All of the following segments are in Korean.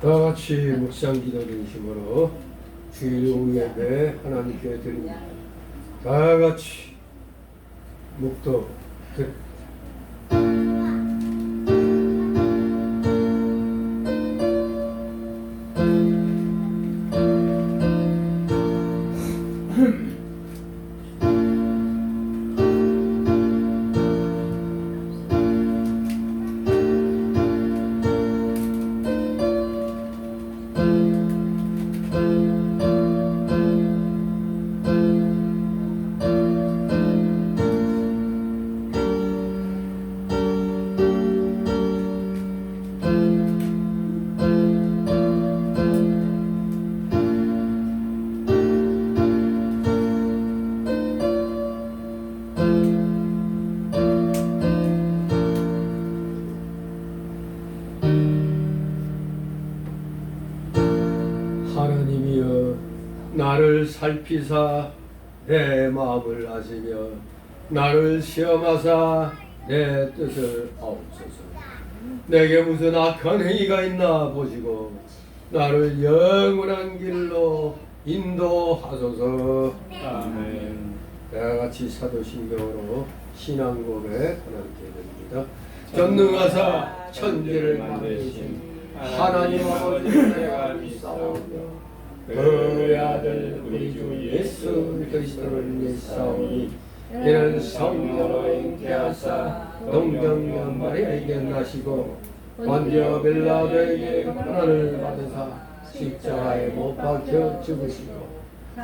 다 같이 묵상 기도 중심으로 주일 예배 하나님께 드립니다. 다 같이 묵도 하나님이여 나를 살피사 내 마음을 아시며 나를 시험하사 내 뜻을 아옵소서. 내게 무슨 악한 행위가 있나 보시고 나를 영원한 길로 인도하소서. 아멘. 다같이 사도신경으로 신앙 고백 하나님께 드립니다. 전능하사 천지를 만드신 하나님 아버지를 내가 믿사오며 그의 아들 우리 주 예수 그리스도를 믿사오니 이는 성령으로 잉태하사 동정연마리아에게 나시고 본디오 빌라도에게 고난을 받으사 십자가에 못 박혀 죽으시고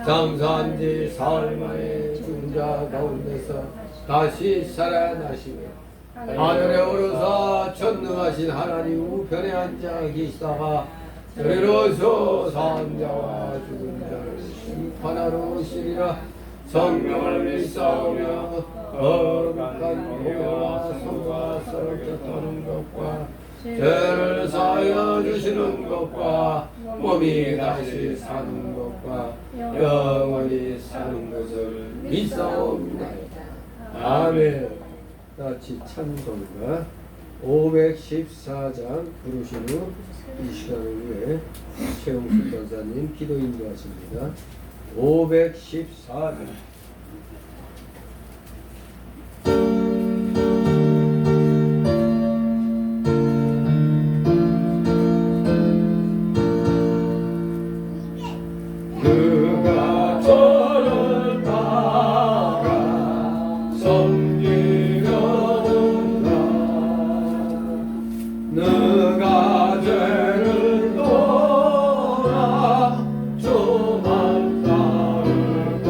장사한 지 사흘 만에 죽은 자 가운데서 다시 살아나시며 하늘에 오르사 전능하신 하나님 우편에 앉아 계시다가 그리로서 산 자와 죽은 자를 심판하러 오시리라. 성령을 믿사오며 거룩한 공회와 성과 서로 곁하는 것과 죄를 사하여 주시는 것과 몸이 다시 사는 것과 영원히 사는 것을 믿사옵니다. 아멘. 같이 찬송가 514장 부르신 후 이 시간을 위해 최용수 전사님 기도 인도하십니다. 514장 그가 저를 따라 섬기려는가 너가 죄를 떠나 저만 따르가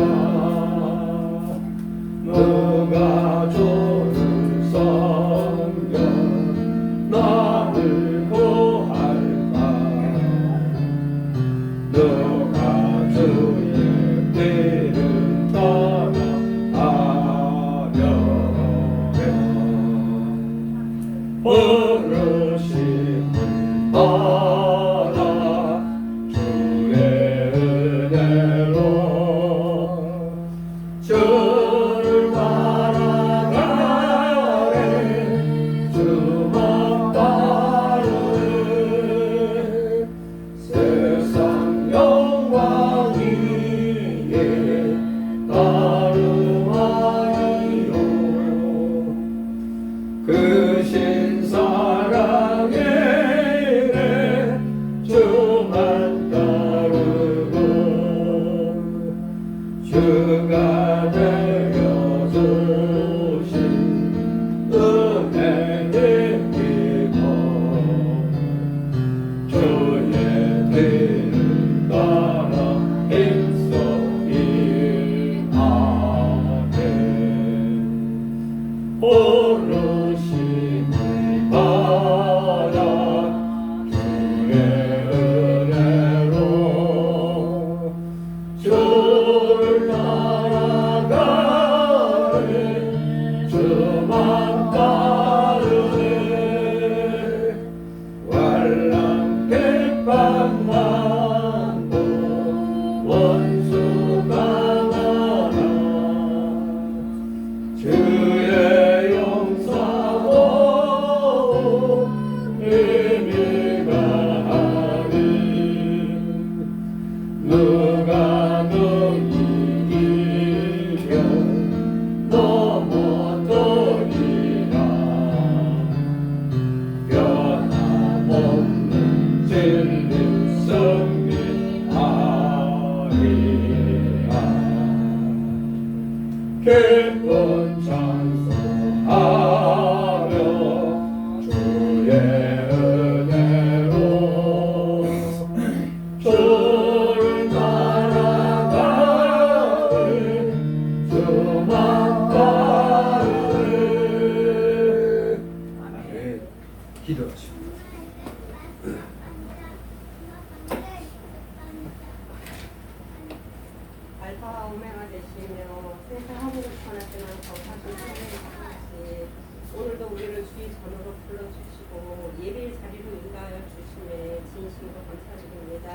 너가 저를 섬겨 나를 구할까 너가 주의 길을 따라가려면 부르심을 따라 주의 은혜로 주를 따라가네 주만 따르네 세상 영광이에 따르마이요 그 신사랑에 주만 따르고 주가 내려주신 은혜를 믿고 주의 길을 따라 힘써 일하네 부르심을 받아 주의 은혜로 주를 따라가 기쁜 찬송하며 주의 은혜로 주를 따라가는 주만 따르는 아멘. 기도하십니다. 알파와 오메가 되시며 세상 하늘을 천하시는 거룩하신 하나님 아버지, 오늘도 우리를 주의 전으로 불러주시고 예배의 자리로 인도하여 주심에 진심으로 감사드립니다.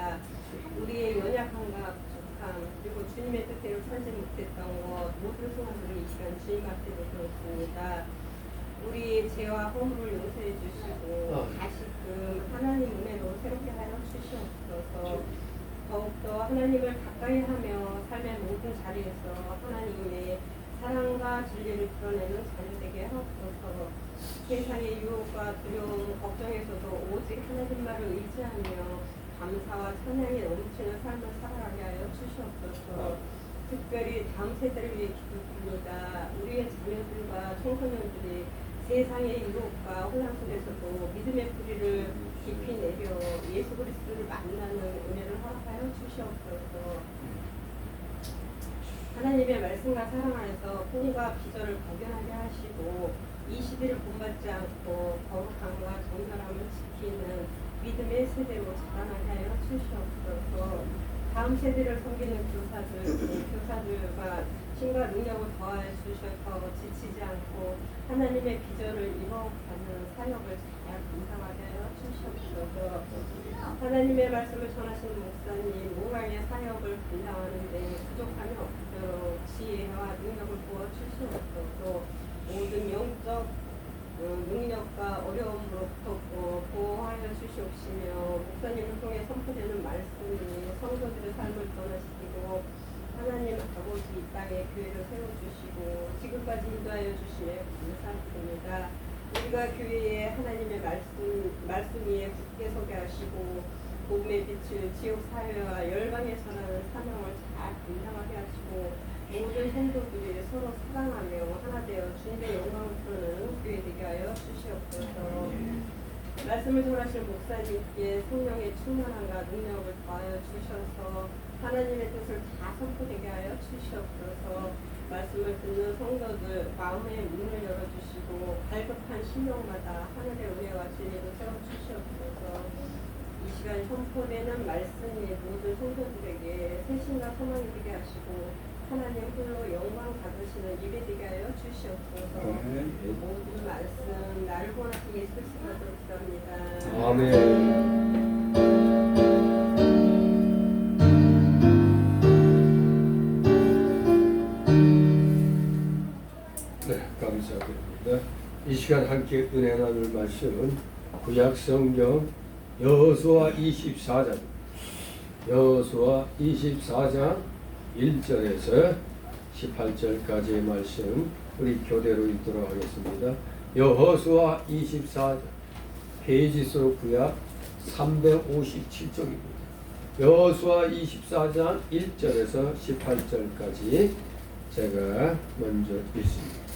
우리의 연약함과 부족함 그리고 주님의 뜻대로 살지 못했던 것 모든 소원들을 이 시간 주님 앞에 놓겠습니다. 우리의 죄와 허물을 용서해 주시고 다시금 하나님 은혜로 새롭게 하여 주시옵소서. 더욱더 하나님을 가까이 하며 삶의 모든 자리에서 하나님의 사랑과 진리를 드러내는 자녀 되게 하옵소서. 세상의 유혹과 두려움, 걱정에서도 오직 하나님만을 의지하며 감사와 찬양이 넘치는 삶을 살아가게 하여 주시옵소서. 특별히 다음 세대를 위해 기도드립니다. 우리의 자녀들과 청소년들이 세상의 유혹과 혼란 속에서도 믿음의 뿌리를 깊이 내려 예수 그리스도를 만나는 은혜를 허락하여 주시옵소서. 하나님의 말씀과 사랑 안에서 꿈과 비전을 발견하게 하시고 이 시대를 본받지 않고 거룩함과 정결함을 지키는 믿음의 세대로 자라나게 하여 주시옵소서. 다음 세대를 섬기는 교사들과 힘과 능력을 더하여 주셔서 지치지 않고 하나님의 비전을 이뤄가는 사역을 잘 감당하게 하여 주시옵소서. 하나님의 말씀을 전하시는 목사님 모강의 사역을 감당하는데 부족함이 없도록 지혜와 능력을 부어주시옵소서. 모든 영적 능력과 어려움으로부터 보호하여 주시옵시며 목사님을 통해 선포되는 말씀이 성도들의 삶을 변화시키고 하나님 아버지 이 땅에 교회를 세워주시고 지금까지 인도하여 주시며 감사드립니다. 우리가 교회에 하나님의 말씀 위에 굳게 서게 하시고 복음의 빛을 지옥 사회와 열방에 전하는 사명을 잘 감당하게 하시고 모든 성도들이 서로 사랑하며 하나 되어 주님의 영광을 부르는 교회 되게 하여 주시옵소서. 말씀을 전하실 목사님께 성령의 충만함과 능력을 더하여 주셔서 하나님의 뜻을 다 선포되게 하여 주시옵소서. 말씀을 듣는 성도들 마음의 문을 열어주시고 갈급한 심령마다 하늘의 은혜와 진리로 세워주시옵소서. 이 시간 선포되는 말씀이 모든 성도들에게 새신과 소망이 되게 하시고 하나님 홀로 영광 받으시는 예배 되게 하여 주시옵소서. 모든 말씀 나를 원하신 예수 그리스도로 기도합니다. 아멘. 네, 감사드립니다. 이 시간 함께 은혜 나눌 말씀은 구약성경 여호수아 24장 여호수아 24장 1절에서 18절까지의 말씀 우리 교대로 읽도록 하겠습니다. 여호수아 24장 페이지수 구약 357쪽입니다. 여호수아 24장 1절에서 18절까지 제가 먼저 읽습니다.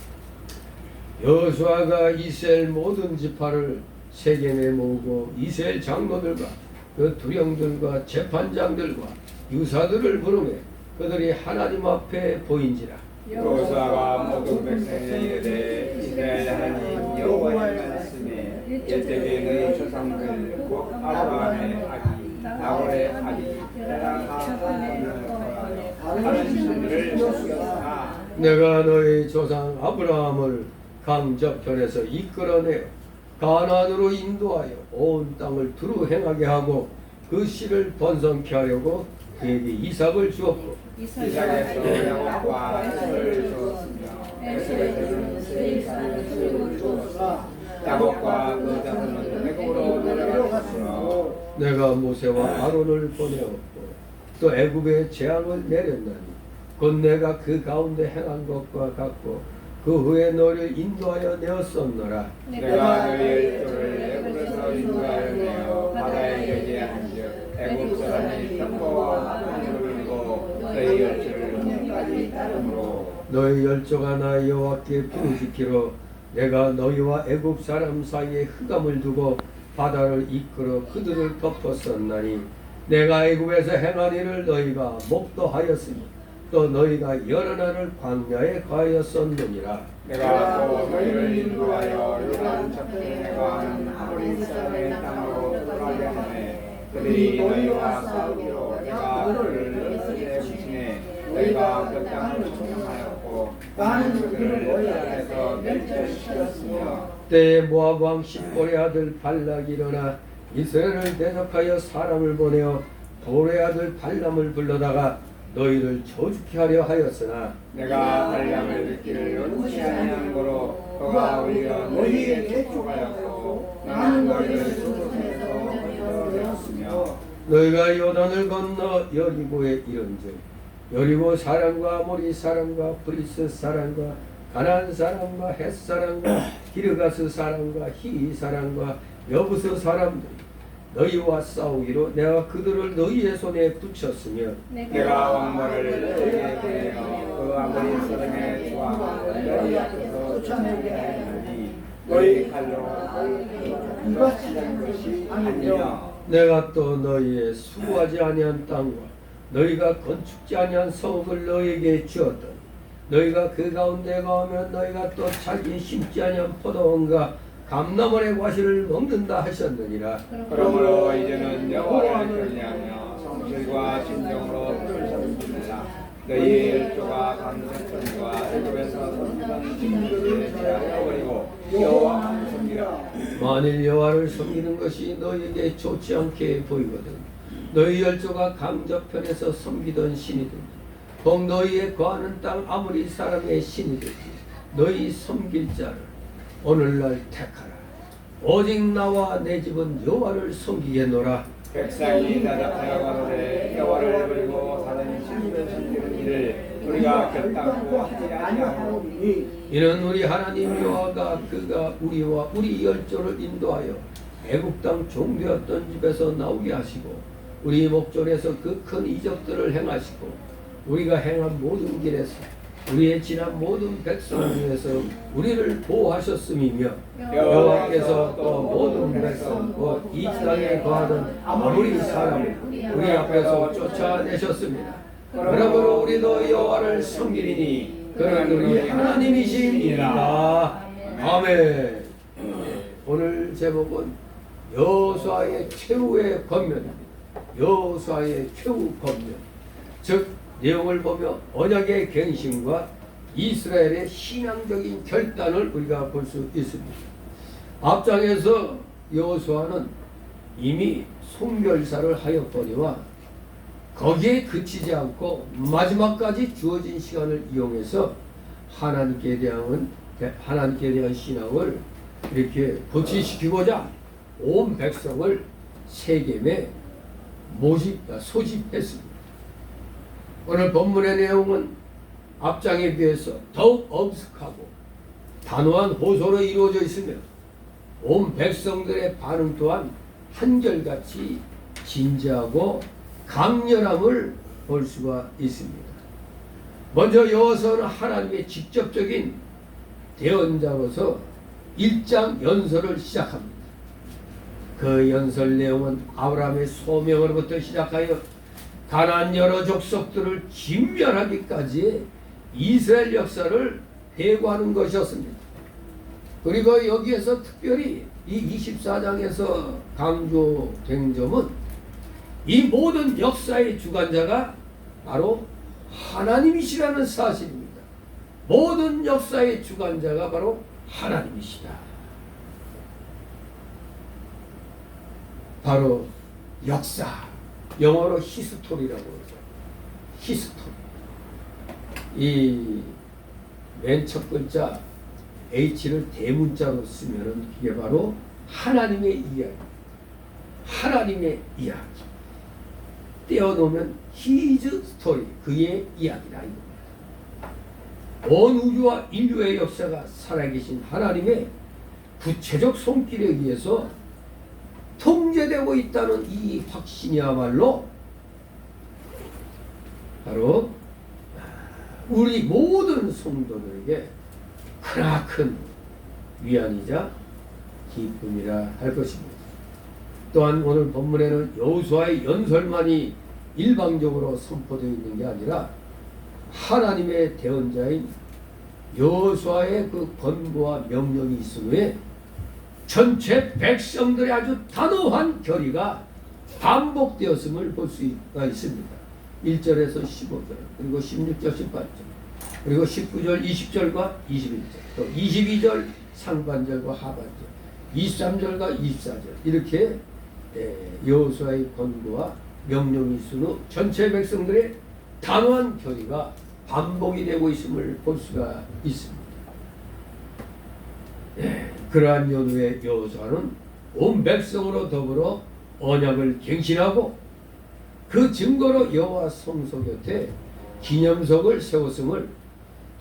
여호수아가 이스라엘 모든 지파를 세겜에 모으고 이스라엘 장로들과 그 두령들과 재판장들과 유사들을 부르매 그들이 하나님 앞에 보인지라. 여호수아가 모든 백성에게 이르되 이스라엘 하나님 여호와의 말씀에 옛적에 너희 조상들 곧 아브라함의 아기 나홀의 아기 테라가 다른 신들을 죽였으나 내가 너희 조상 아브라함을 강저편에서 이끌어내어 가나안으로 인도하여 온 땅을 두루 행하게 하고 그 씨를 번성케 하려고 그에게 이삭을 주었고 이삭에서 야곱과 에서를 주었으며 에서에서는 세이사를 주었으나 야곱과 그 자손은 애굽으로 내려갔으며 내가 모세와 아론을 보내었고 또 애굽에 재앙을 내렸나니 곧 내가 그 가운데 행한 것과 같고 그 후에 너를 인도하여 내었었노라. 내가 너희의 뜰을 애굽에서 인도하여 내어 바다에 여제한즉 애굽 사람이 평거와 함을 이고 너희 열조를 영까지 따르므로 너희 열조가 나 여호와께 부르짖기로 내가 너희와 애굽 사람 사이에 흑암을 두고 바다를 이끌어 그들을 덮었었나니 내가 애굽에서 행한 일을 너희가 목도하였으니 또 너희가 여러 날을 광야에 가하였었느니라. 내가 또 너희를 인도하여 요단 저편에 거하는 아모리 사람의 땅으로 들어가게 하네. 그들이 너희와 싸우기로 내가 그들을 너희에게 붙이네. 너희가 그 땅을 총명하였고 많은 그들을 너희 안에서 멸절시켰으며 때에 모압 왕 십볼의 아들 발락이 일어나 이스라엘을 대적하여 사람을 보내어 볼의 아들 발람을 불러다가 너희를 저주케 하려 하였으나 내가 발람을 듣기를 원치 아니한 거로 그가 오히려 너희에게 촉하였고 나는 너희를 수도에서 건너되었으며 너희가 요단을 건너 여리고에 이른즉 여리고 사람과 아모리 사람과 브리스 사람과 가나안 사람과 헷 사람과 기르가스 사람과 히 사람과 여부스 사람들이 너희와 싸우기로 내가 그들을 너희의 손에 붙였으며 내가 왕벌을 너희에게 보내어 그 아모리 사람의 조항을 너희 앞에서 쫓아내게 하였으니 너희 칼로 이바치는 것이 아니며 내가 또 너희의 수고하지 아니한 땅과 너희가 건축지 아니한 성읍을 너희에게 주었던 너희가 그 가운데 가면 너희가 또 자기 심지 아니한 포도원과 감나무의 과실을 먹는다 하셨느니라. 그러므로 이제는 여호와를 경외하며 성실과 진정으로 뜻을 삼으라. 너희 열조가 감사천과 애굽에서 섬기던 신들을 제하여버리고 여호와만 섬기라. 만일 여호와를 섬기는 것이 너희에게 좋지 않게 보이거든 너희 열조가 강저편에서 섬기던 신이든지 혹 너희의 거하는 땅 아무리 사람의 신이든지 너희 섬길 자를 오늘날 택하라. 오직 나와 내 집은 여호와를 섬기겠노라. 백성이 대답하여 가로되 여호와를 버리고 다른 신들을 섬기는 일을 우리가 결단코 하지 아니하오니 이는 우리 하나님 여호와가 그가 우리와 우리 열조를 인도하여 애굽 땅 종되었던 집에서 나오게 하시고 우리 목전에서 그 큰 이적들을 행하시고 우리가 행한 모든 길에서 우리의 지난 모든 백성 중에서 우리를 보호하셨음이며 여호와께서 또 모든 백성 곧 이 땅에 거하던 아무리 사람을 우리 앞에서 쫓아내셨습니다. 그러므로 우리도 여호와를 섬기리니 그는 우리 하나님이시니라. 아멘. 오늘 제목은 여호수아의 최후의 권면입니다. 여호수아의 최후 권면, 즉 내용을 보며 언약의 갱신과 이스라엘의 신앙적인 결단을 우리가 볼 수 있습니다. 앞장에서 여호수아는 이미 송별사를 하였거니와 거기에 그치지 않고 마지막까지 주어진 시간을 이용해서 하나님께 대한 신앙을 이렇게 고취시키고자 온 백성을 세겜에 소집했습니다. 오늘 본문의 내용은 앞장에 비해서 더욱 엄숙하고 단호한 호소로 이루어져 있으며 온 백성들의 반응 또한 한결같이 진지하고 강렬함을 볼 수가 있습니다. 먼저 여호수아는 하나님의 직접적인 대언자로서 1장 연설을 시작합니다. 그 연설 내용은 아브라함의 소명으로부터 시작하여 가나안 여러 족속들을 진멸하기까지의 이스라엘 역사를 회고하는 것이었습니다. 그리고 여기에서 특별히 이 24장에서 강조된 점은 이 모든 역사의 주관자가 바로 하나님이시라는 사실입니다. 모든 역사의 주관자가 바로 하나님이시다. 바로 역사, 영어로 히스토리라고 그러죠. 히스토리. 이 맨 첫 글자 H를 대문자로 쓰면은 이게 바로 하나님의 이야기. 하나님의 이야기. 떼어놓으면 His story, 그의 이야기다. 온 우주와 인류의 역사가 살아계신 하나님의 구체적 손길에 의해서 통제되고 있다는 이 확신이야말로 바로 우리 모든 성도들에게 크나큰 위안이자 기쁨이라 할 것입니다. 또한 오늘 본문에는 여호수아의 연설만이 일방적으로 선포되어 있는 게 아니라 하나님의 대언자인 여호수아의 그 권고와 명령이 있은 후에 전체 백성들의 아주 단호한 결의가 반복되었음을 볼 수가 있습니다. 1절에서 15절, 그리고 16절, 18절, 그리고 19절, 20절과 21절, 또 22절 상반절과 하반절, 23절과 24절 이렇게 여호수아의 권고와 명령이 있은 후 전체 백성들의 단호한 결의가 반복이 되고 있음을 볼 수가 있습니다. 그러한 연후에 여호수아는 온 백성으로 더불어 언약을 갱신하고 그 증거로 여호와 성소 곁에 기념석을 세웠음을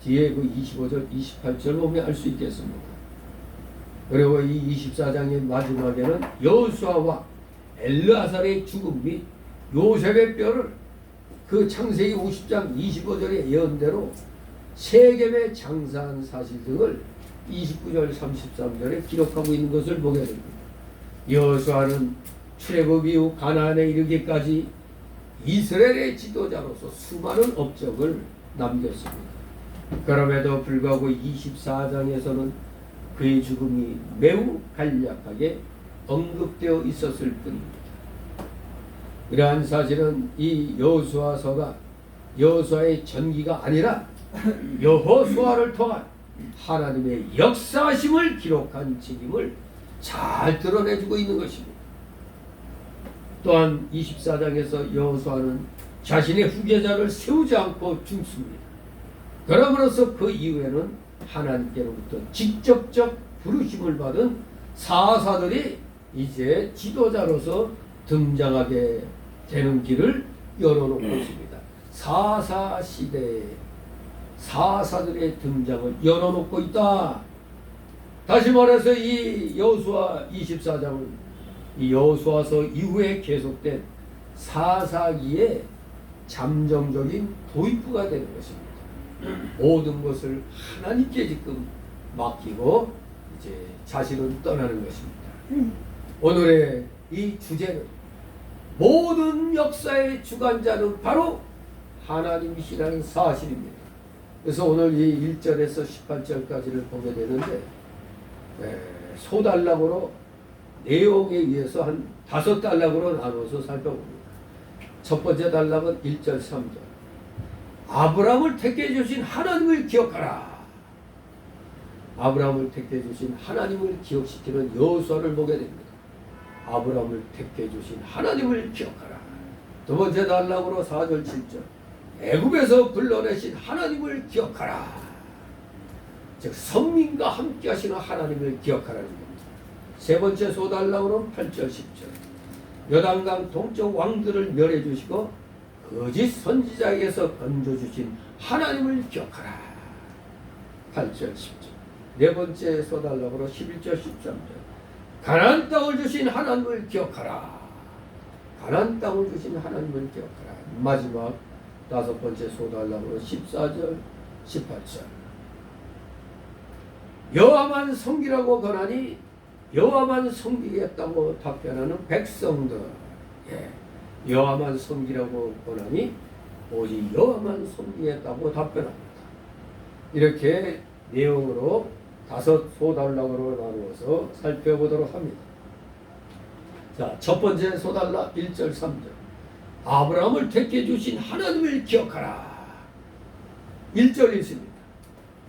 뒤에 그 25절, 28절 보면 알 수 있겠습니다. 그리고 이 24장의 마지막에는 여호수아와 엘르아살의 죽음 및 요셉의 뼈를 그 창세기 50장 25절의 예언대로 세겜에 장사한 사실 등을 29절 33절에 기록하고 있는 것을 보게 됩니다. 여호수아는 출애굽 이후 가나안에 이르기까지 이스라엘의 지도자로서 수많은 업적을 남겼습니다. 그럼에도 불구하고 24장에서는 그의 죽음이 매우 간략하게 언급되어 있었을 뿐입니다. 이러한 사실은 이 여호수아서가 여호수아의 전기가 아니라 여호수아를 통한 하나님의 역사심을 기록한 책임을 잘 드러내주고 있는 것입니다. 또한 24장에서 여호수아는 자신의 후계자를 세우지 않고 죽습니다. 그러므로서 그 이후에는 하나님께로부터 직접적 부르심을 받은 사사들이 이제 지도자로서 등장하게 되는 길을 열어놓고 있습니다. 사사 시대에 사사들의 등장을 열어놓고 있다. 다시 말해서 이 여호수아 24장은 이 여호수아서 이후에 계속된 사사기의 잠정적인 도입부가 되는 것입니다. 모든 것을 하나님께 지금 맡기고 이제 자신은 떠나는 것입니다. 오늘의 이 주제는 모든 역사의 주관자는 바로 하나님이시라는 사실입니다. 그래서 오늘 이 1절에서 18절까지를 보게 되는데 소단락으로 내용에 의해서 한 5단락으로 나눠서 살펴봅니다. 첫 번째 단락은 1절 3절 아브라함을 택해 주신 하나님을 기억하라. 아브라함을 택해 주신 하나님을 기억시키는 여호수아를 보게 됩니다. 아브라함을 택해 주신 하나님을 기억하라. 두 번째 단락으로 4절 7절 애굽에서 불러내신 하나님을 기억하라. 즉 선민과 함께 하시는 하나님을 기억하라는 겁니다. 세 번째 소단락으로 8절 10절 요단강 동쪽 왕들을 멸해 주시고 거짓 선지자에게서 건져주신 하나님을 기억하라. 8절 10절 네 번째 소단락으로 11절 13절 가나안 땅을 주신 하나님을 기억하라. 가나안 땅을 주신 하나님을 기억하라. 마지막 다섯 번째 소단락으로 14절 18절 여호와만 섬기라고 권하니 여호와만 섬기겠다고 답변하는 백성들. 여호와만 섬기라고 권하니 오직 여호와만 섬기겠다고 답변합니다. 이렇게 내용으로 5 소단락으로 나누어서 살펴보도록 합니다. 자, 첫 번째 소단락 1절 3절 아브라함을 택해 주신 하나님을 기억하라. 1절 있습니다.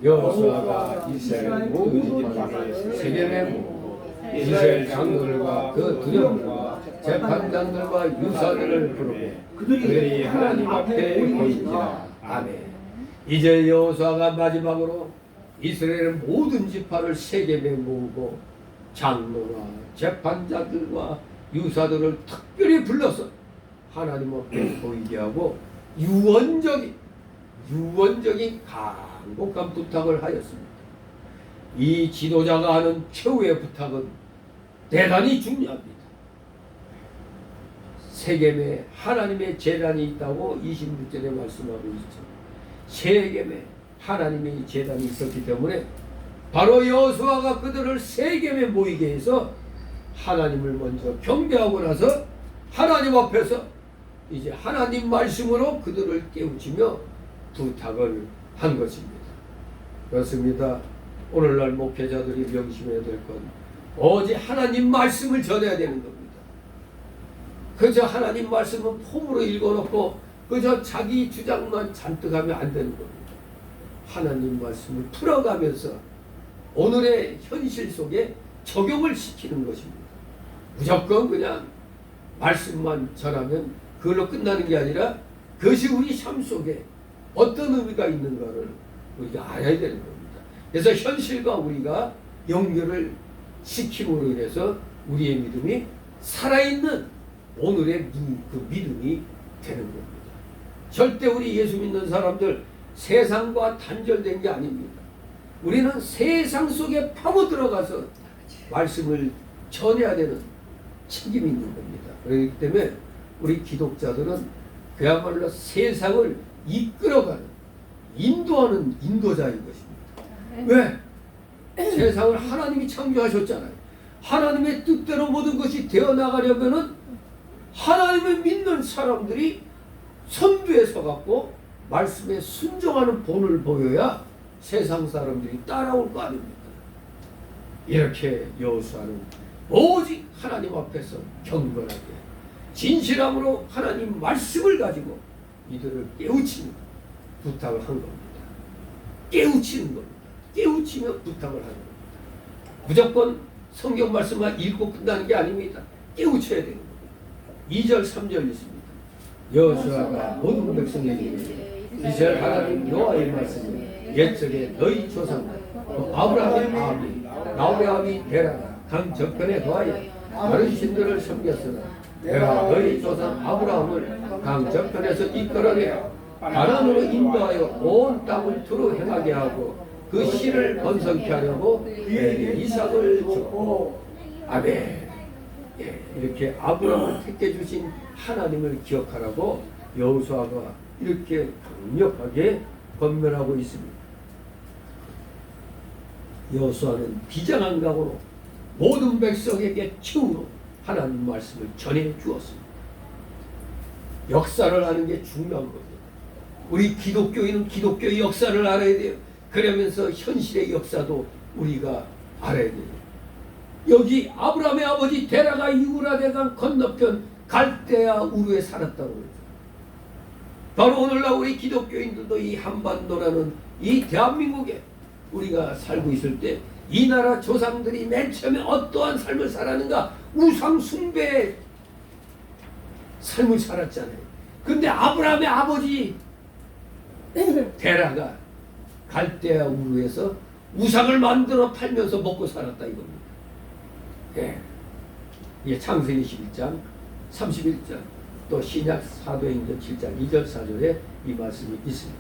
여호수아가 이스라엘 모든 지파를 세겜에 모으고 이스라엘 장로들과 그 두령들과 재판장들과 유사들을 부르고 그들이 하나님 앞에 보이니라. 아멘. 이제 여호수아가 마지막으로 이스라엘 모든 지파를 세겜에 모으고 장로와 재판자들과 유사들을 특별히 불러서 하나님 앞에 보이게 하고 유언적인 간곡한 부탁을 하였습니다. 이 지도자가 하는 최후의 부탁은 대단히 중요합니다. 세겜에 하나님의 재단이 있다고 26절에 말씀하고 있죠. 세겜에 하나님의 제단이 있었기 때문에 바로 여호수아가 그들을 세겜에 모이게 해서 하나님을 먼저 경배하고 나서 하나님 앞에서 이제 하나님 말씀으로 그들을 깨우치며 부탁을 한 것입니다. 그렇습니다. 오늘날 목회자들이 명심해야 될 건 오직 하나님 말씀을 전해야 되는 겁니다. 그저 하나님 말씀은 폼으로 읽어놓고 그저 자기 주장만 잔뜩 하면 안 되는 겁니다. 하나님 말씀을 풀어가면서 오늘의 현실 속에 적용을 시키는 것입니다. 무조건 그냥 말씀만 전하면 그걸로 끝나는 게 아니라 그것이 우리 삶 속에 어떤 의미가 있는가를 우리가 알아야 되는 겁니다. 그래서 현실과 우리가 연결을 시킴으로 인해서 우리의 믿음이 살아있는 오늘의 그 믿음이 되는 겁니다. 절대 우리 예수 믿는 사람들 세상과 단절된 게 아닙니다. 우리는 세상 속에 파고 들어가서 말씀을 전해야 되는 책임이 있는 겁니다. 그렇기 때문에 우리 기독자들은 그야말로 세상을 이끌어가는 인도하는 인도자인 것입니다. 왜? 세상을 하나님이 창조하셨잖아요. 하나님의 뜻대로 모든 것이 되어나가려면은 하나님을 믿는 사람들이 선두에 서갖고 말씀에 순종하는 본을 보여야 세상 사람들이 따라올 거 아닙니까? 이렇게 여호수아는 오직 하나님 앞에서 경건하게 진실함으로 하나님 말씀을 가지고 이들을 깨우치는 부탁을 한 겁니다. 깨우치는 겁니다. 깨우치며 부탁을 하는 겁니다. 무조건 성경 말씀만 읽고 끝나는 게 아닙니다. 깨우쳐야 되는 겁니다. 2절 3절 있습니다. 여호수아가 모든 백성에게 이스라엘 하나님 여호와의 말씀을 옛적에 너희 조상 아브라함의 아비 나홀의 아비 데라가 강 저편에 거하여 다른 신들을 섬겼으나 내가 너희 조상 아브라함을 강 저편에서 이끌어내어 가나안으로 인도하여 온 땅을 두루 행하게 하고 그 씨를 번성케 하려고 그에게 이삭을 줬고 아멘. 예, 이렇게 아브라함을 택해 주신 하나님을 기억하라고 여호수아가 이렇게 강력하게 권면하고 있습니다. 여호수아는 비장한 각오로 모든 백성에게 처음으로 하나님 말씀을 전해 주었습니다. 역사를 아는 게 중요한 겁니다. 우리 기독교인은 기독교의 역사를 알아야 돼요. 그러면서 현실의 역사도 우리가 알아야 돼요. 여기 아브라함의 아버지 데라가 유브라데강 건너편 갈대아 우르에 살았다고 그러죠. 바로 오늘날 우리 기독교인들도 이 한반도라는 이 대한민국에 우리가 살고 있을 때 이 나라 조상들이 맨 처음에 어떠한 삶을 살았는가? 우상 숭배의 삶을 살았잖아요. 근데 아브라함의 아버지 데라가 갈대아 우르에서 우상을 만들어 팔면서 먹고 살았다 이겁니다. 예. 이게 창세기 11장 31절 또 신약 사도행전 7장 2절 4절에 이 말씀이 있습니다.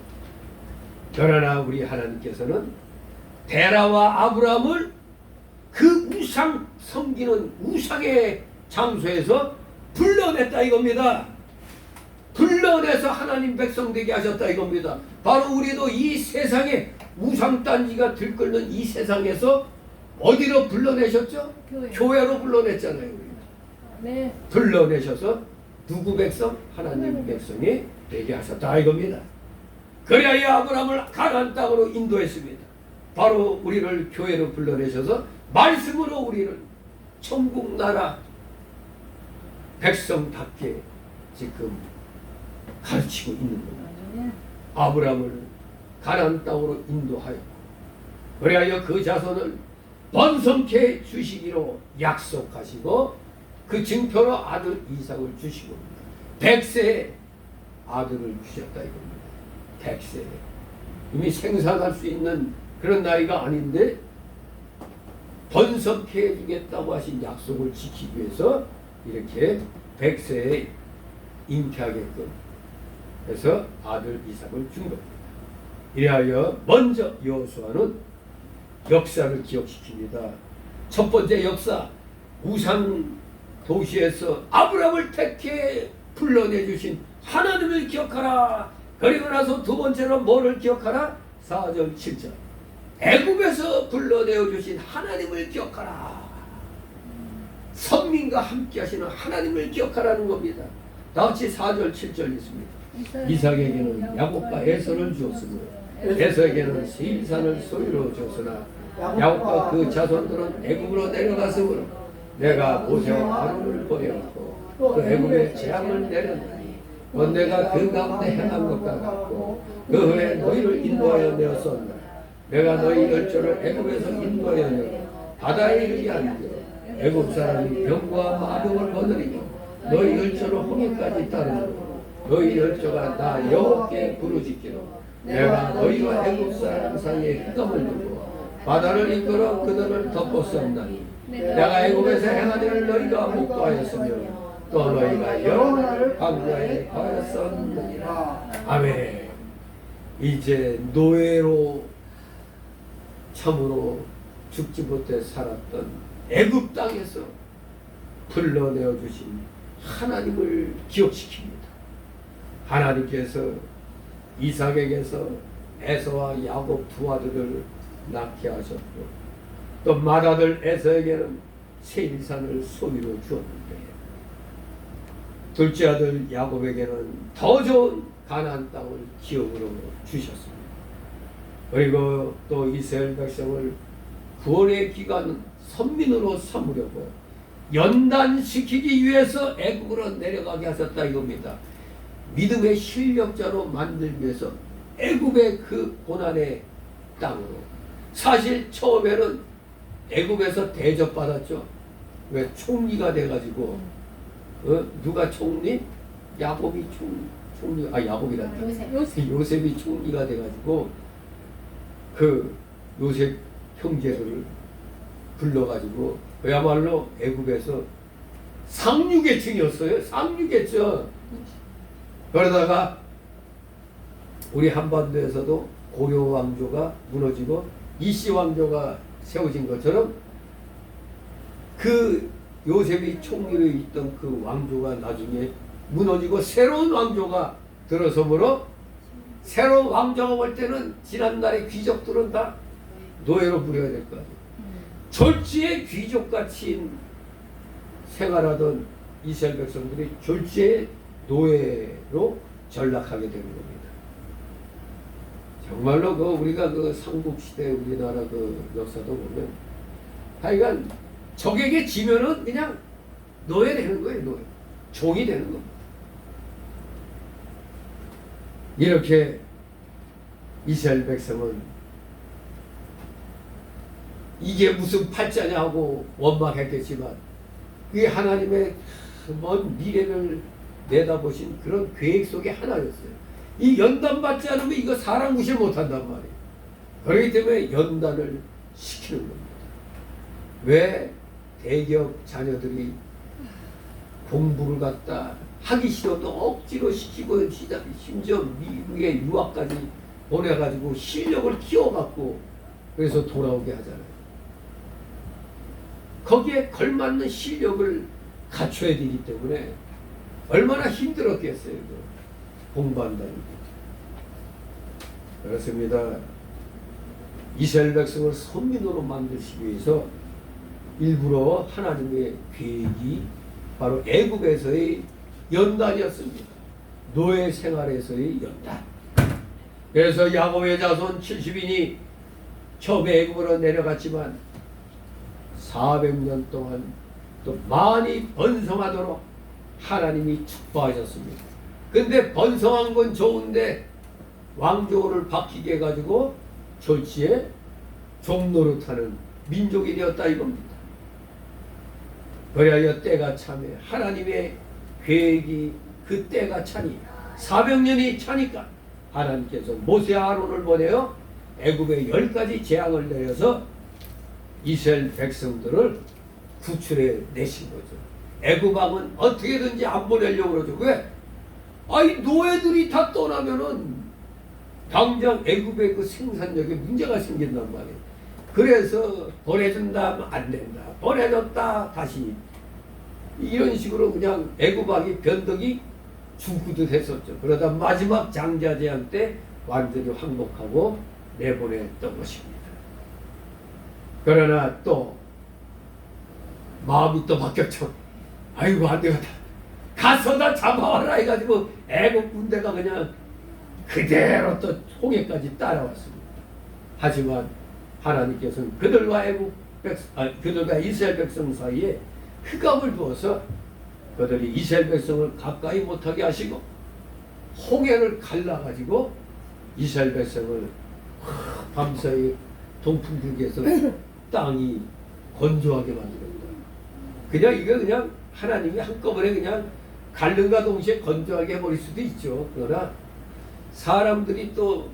그러나 우리 하나님께서는 데라와 아브라함을 그 우상 섬기는 우상의 장소에서 불러냈다 이겁니다. 불러내서 하나님 백성 되게 하셨다 이겁니다. 바로 우리도 이 세상에 우상단지가 들끓는 이 세상에서 어디로 불러내셨죠? 교회로 불러냈잖아요. 네. 불러내셔서 누구 백성? 하나님 백성이 되게 하셨다 이겁니다. 그래야 이 아브라함을 가나안 땅으로 인도했습니다. 바로 우리를 교회로 불러내셔서 말씀으로 우리를 천국 나라 백성답게 지금 가르치고 있는 겁니다. 아브라함을 가나안 땅으로 인도하였고 그래야 그 자손을 번성케 주시기로 약속하시고 그 증표로 아들 이삭을 주시고 100세에 아들을 주셨다 이겁니다. 100세에 이미 생산할 수 있는 그런 나이가 아닌데 번성케 해주겠다고 하신 약속을 지키기 위해서 이렇게 100세에 잉태하게끔 해서 아들 이삭을 준 겁니다. 이래하여 먼저 여호수아는 역사를 기억시킵니다. 첫 번째 역사 우상 도시에서 아브라함을 택해 불러내주신 하나님을 기억하라. 그리고 나서 두 번째로 뭐를 기억하라? 4절 7절 애굽에서 불러내어 주신 하나님을 기억하라. 선민과 함께 하시는 하나님을 기억하라는 겁니다. 다같이 4절 7절 있습니다. 이삭에게는 야곱과 에서를 주었으며 에서에게는 세일산을 소유로 줬으나 야곱과 그 자손들은 애굽으로 내려갔으므로 내가 모세와 아론을 보내었고 그 애굽에 재앙을 내렸나니 내가 그 가운데 행한 것과 같고 그 후에 너희를 인도하여 내었었나 내가 너희 열조를 애굽에서 인도하여 내어 바다에 이르게 하는데 애굽 사람이 병과 마병을 거느리고 너희 열조를 홍해까지 따르고 너희 열조가 나 여호와께 부르짖기로 내가 너희와 애굽 사람 사이에 흑암을 두고 바다를 이끌어 그들을 덮었었나니 내가 애굽에서 행한 일을 너희가 목도하였으며 또 너희가 여호와를 광야에 하였었느니라. 아멘. 이제 노예로 참으로 죽지 못해 살았던 애굽 땅에서 불러내어 주신 하나님을 기억시킵니다. 하나님께서 이삭에게서 에서와 야곱 두 아들을 낳게 하셨고 또 맏아들 에서에게는 세일산을 소유로 주었는데 둘째 아들 야곱에게는 더 좋은 가나안 땅을 기업으로 주셨습니다. 그리고 또 이스라엘 백성을 구원의 기간 선민으로 삼으려고 연단시키기 위해서 애굽으로 내려가게 하셨다 이겁니다. 믿음의 실력자로 만들기 위해서 애굽의 그 고난의 땅으로. 사실 처음에는 애굽에서 대접받았죠. 왜? 총리가 돼가지고 누가 총리? 야곱이 총리 야곱이란다. 요셉이 총리가 돼가지고 그 요셉 형제들을 불러가지고 그야말로 애굽에서 상류계층이었어요. 상류계층. 그러다가 우리 한반도에서도 고려 왕조가 무너지고 이씨 왕조가 세워진 것처럼 그 요셉이 총리로 있던 그 왕조가 나중에 무너지고 새로운 왕조가 들어서므로 새로운 왕조가 올 때는 지난날의 귀족들은 다 노예로 부려야 될 거 아니에요. 졸지의 귀족같이 생활하던 이스라엘 백성들이 졸지의 노예로 전락하게 되는 겁니다. 정말로 우리가 삼국시대 우리나라 역사도 보면 하여간 적에게 지면은 그냥 노예 되는 거예요. 노예. 종이 되는 겁니다. 이렇게 이스라엘 백성은 이게 무슨 팔자냐 하고 원망했겠지만 그게 하나님의 먼 미래를 내다보신 그런 계획 속의 하나였어요. 이 연단받지 않으면 이거 사람 무시 못한단 말이에요. 그렇기 때문에 연단을 시키는 겁니다. 왜? 대기업 자녀들이 공부를 갖다 하기 싫어도 억지로 시키고 심지어 미국에 유학까지 보내가지고 실력을 키워갖고 그래서 돌아오게 하잖아요. 거기에 걸맞는 실력을 갖춰야 되기 때문에 얼마나 힘들었겠어요. 공부한다는 게. 그렇습니다. 이스라엘 백성을 선민으로 만드시기 위해서 일부러 하나님의 계획이 바로 애굽에서의 연단이었습니다. 노예 생활에서의 연단. 그래서 야곱의 자손 70인이 처음에 애굽으로 내려갔지만 400년 동안 또 많이 번성하도록 하나님이 축복하셨습니다. 근데 번성한 건 좋은데 왕조를 바뀌게 해가지고 졸지에 종노릇하는 민족이 되었다 이겁니다. 그리하여 때가 차매 하나님의 계획이 그 때가 차니 400년이 차니까 하나님께서 모세 아론을 보내어 애굽에 10가지 재앙을 내려서 이스라엘 백성들을 구출해 내신 거죠. 애굽 왕은 어떻게든지 안 보내려고 그러죠. 왜? 아이 노예들이 다 떠나면은 당장 애굽의 그 생산력에 문제가 생긴단 말이에요. 그래서 보내준다 하면 안 된다. 보내줬다 다시 이런 식으로 그냥 애굽 왕이 변덕이 죽기도 했었죠. 그러다 마지막 장자제한 때 완전히 항복하고 내보냈던 것입니다. 그러나 또 마음이 또 바뀌었죠. 아이고 안 되겠다. 가서 다 잡아와라 해가지고 애국 군대가 그냥 그대로 또 홍해까지 따라왔습니다. 하지만 하나님께서는 그들과 그들과 이스라엘 백성 사이에 흑암을 두어서 그들이 이스라엘 백성을 가까이 못하게 하시고 홍해를 갈라가지고 이스라엘 백성을 밤사이 동풍 불기에서 땅이 건조하게 만들었다. 그냥 이거 그냥 하나님이 한꺼번에 그냥 갈등과 동시에 건조하게 해버릴 수도 있죠. 그러나 사람들이 또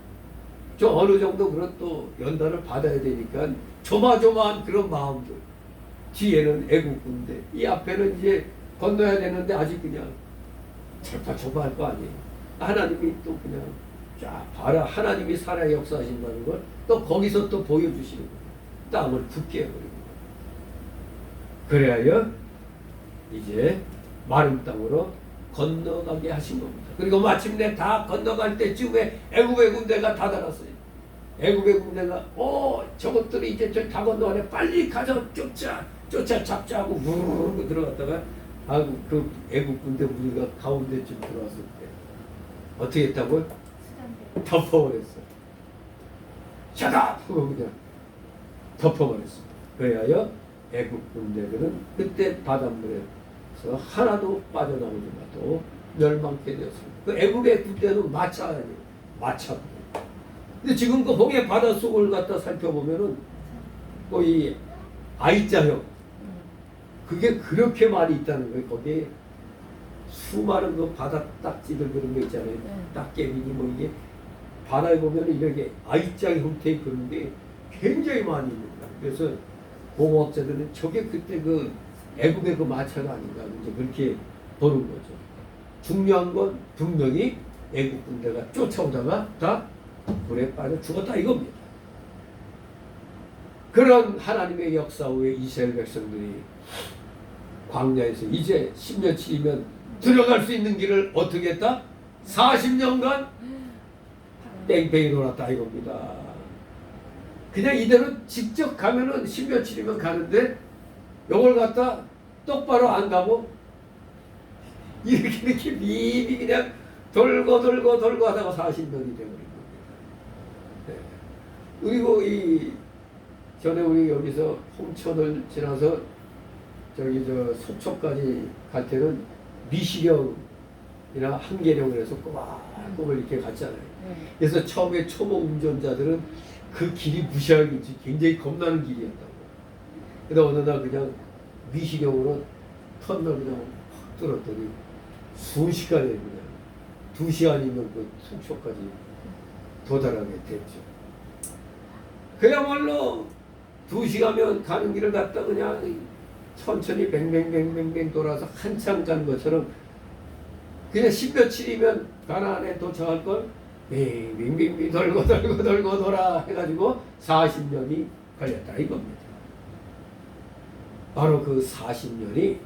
좀 어느 정도 그런 또 연단을 받아야 되니까 조마조마한 그런 마음들. 뒤에는 애국군대, 이 앞에는 이제 건너야 되는데 아직 그냥 절파조마할 거 아니에요. 하나님이 또 그냥 쫙 봐라. 하나님이 살아 역사하신다는 걸 또 거기서 또 보여주시는 거예요. 땅을 굳게 해버리고. 그래야 이제 마른 땅으로 건너가게 하신 겁니다. 그리고 마침내 다 건너갈 때쯤에 애굽의 군대가 다다랐어요. 애굽의 군대가 저것들이 이제 저 다 건너가네, 빨리 가서 쫓아 잡자고 우르르 들어갔다가 그 애굽 군대 우리가 가운데쯤 들어왔을 때 어떻게 했다고요? 덮어버렸어. 샤다! 그거 그냥 덮어버렸어. 그래야 애굽 군대들은 그때 바닷물에서 하나도 빠져나오지 못하고 멸망케 되었습니다. 그 애굽의 군대는 마차 아니에요. 마차. 근데 지금 그 홍해 바닷속을 갖다 살펴보면은 거의 I자형 그게 그렇게 많이 있다는 거예요. 거기에 수많은 그 바다 딱지들 그런 거 있잖아요. 딱개미니 뭐 이게 바다에 보면 이렇게 I자 형태의 그런 게 굉장히 많이 있는 거예요. 그래서 공업자들은 저게 그때 그 애국의 그 마차가 아닌가 이제 그렇게 보는 거죠. 중요한 건 분명히 애국 군대가 쫓아오다가 다 불에 빠져 죽었다 이겁니다. 그런 하나님의 역사 후에 이스라엘 백성들이 광야에서 이제 10년치이면 들어갈 수 있는 길을 어떻게 했다? 40년간 뺑뺑이 돌았다 이겁니다. 그냥 이대로 직접 가면은 10년치이면 가는데 요걸 갖다 똑바로 안 가고 이렇게 미리 그냥 돌고 하다가 40년이 되어버린 겁니다. 네. 그리고 전에 우리 여기서 홍천을 지나서 저기 속초까지 갈 때는 미시령이나 한계령을 해서 꼬박꼬박 이렇게 갔잖아요. 그래서 처음에 초보 운전자들은 그 길이 무시하기 굉장히 겁나는 길이었다고. 근데 어느 날 그냥 미시령으로 터널 그냥 확 뚫었더니 순식간에 그냥 2시간이면 그 속초까지 도달하게 됐죠. 그야말로 2시간이면 가는 길을 갖다 그냥 천천히 뱅뱅뱅뱅뱅 돌아서 한참 간 것처럼 그냥 10며칠이면 가나안에 도착할 걸 뱅뱅뱅뱅 돌고 돌아 해가지고 40년이 걸렸다 이겁니다. 바로 그 40년이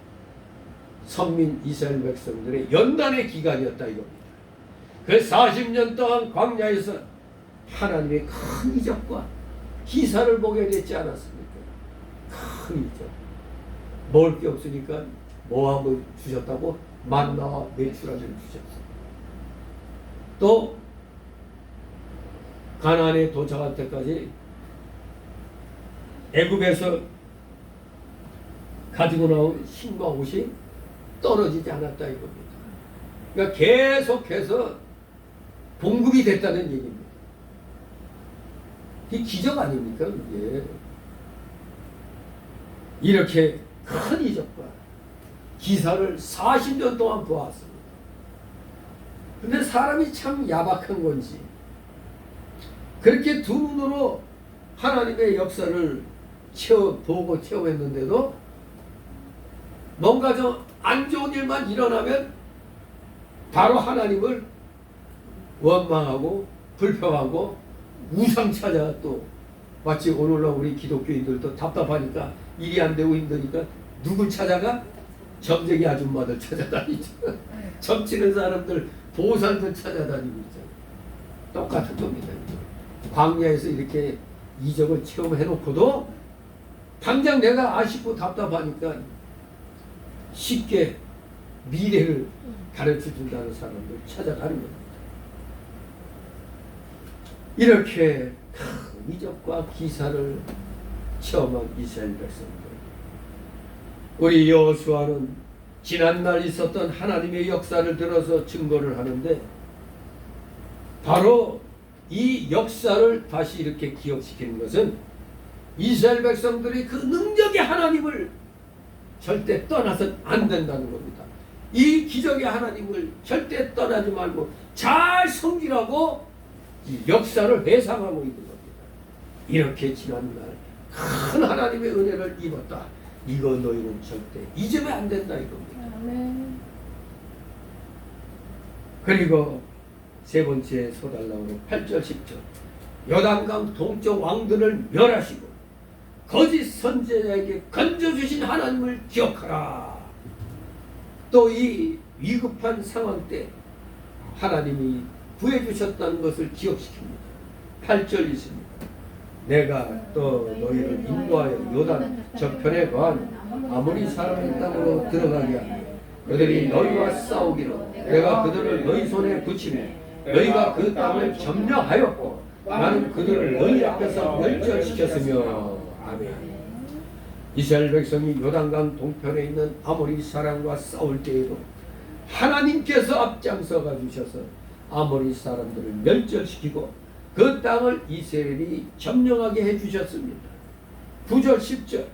선민 이스라엘 백성들의 연단의 기간이었다 이겁니다. 그래서 40년 동안 광야에서 하나님의 큰 이적과 기사를 보게 됐지 않았습니까? 큰 이적. 먹을 게 없으니까 모함을 주셨다고 만나와 메추라기를 주셨어요. 또 가나안에 도착할 때까지 애굽에서 가지고 나온 신과 옷이 떨어지지 않았다 이겁니다. 그러니까 계속해서 공급이 됐다는 얘기입니다. 이게 기적 아닙니까? 이게 이렇게 큰 이적과 기사를 40년 동안 보았습니다. 근데 사람이 참 야박한 건지 그렇게 두 눈으로 하나님의 역사를 보고 체험했는데도 뭔가 좀 안 좋은 일만 일어나면 바로 하나님을 원망하고 불평하고 우상 찾아 또 마치 오늘날 우리 기독교인들도 답답하니까 일이 안 되고 힘드니까 누굴 찾아가? 점쟁이 아줌마들 찾아다니죠. 점치는 사람들, 보살들 찾아다니고 있잖아요. 똑같은 겁니다. 광야에서 이렇게 이적을 체험해놓고도 당장 내가 아쉽고 답답하니까 쉽게 미래를 가르쳐준다는 사람들 찾아가는 겁니다. 이렇게 큰 이적과 기사를 체험한 이스라엘 백성들, 우리 여호수아는 지난날 있었던 하나님의 역사를 들어서 증거를 하는데, 바로 이 역사를 다시 이렇게 기억시키는 것은 이스라엘 백성들이 그 능력의 하나님을 절대 떠나서는 안 된다는 겁니다. 이 기적의 하나님을 절대 떠나지 말고 잘 섬기라고 이 역사를 회상하고 있는 겁니다. 이렇게 지난날 큰 하나님의 은혜를 입었다. 이거 너희는 절대 잊으면 안 된다 이겁니다. 그리고 세 번째 소달라우로 8절 10절, 요단강 동쪽 왕들을 멸하시고 거짓 선지자에게 건져주신 하나님을 기억하라. 또 이 위급한 상황 때 하나님이 구해주셨다는 것을 기억시킵니다. 8절 있습니다. 내가 또 너희를 인도하여 요단 저편에 거한 아모리 사람의 땅으로 들어가게 하며 그들이 너희와 싸우기로 내가 그들을 너희 손에 붙이며 너희가 그 땅을 점령하였고 나는 그들을 너희 앞에서 멸절시켰으며. 아멘. 이스라엘 백성이 요단강 동편에 있는 아모리 사람과 싸울 때에도 하나님께서 앞장서가 주셔서 아모리 사람들을 멸절시키고 그 땅을 이스라엘이 점령하게 해주셨습니다. 9절 10절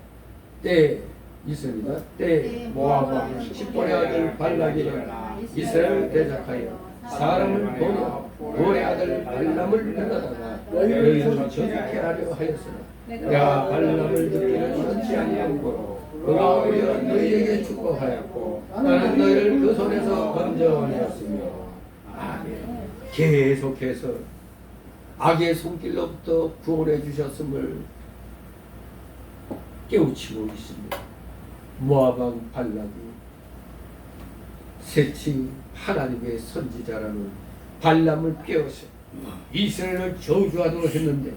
때 있습니다. 때 모압 왕 십볼의 아들 발락이는 이스라엘을 대적하여 사람을 보내 볼의 아들 발람을 불러다가 너희를 저주케 하려 하였으나 내가 발람을 듣기를 원치 아니하므로 그가 오히려 너희에게 축복하였고 나는 너희를 그 손에서 건져내었으며. 아멘. 계속해서 악의 손길로부터 구원해 주셨음을 깨우치고 있습니다. 모압 왕 발락이 새치 하나님의 선지자라는 발람을 깨워서 이스라엘을 저주하도록 했는데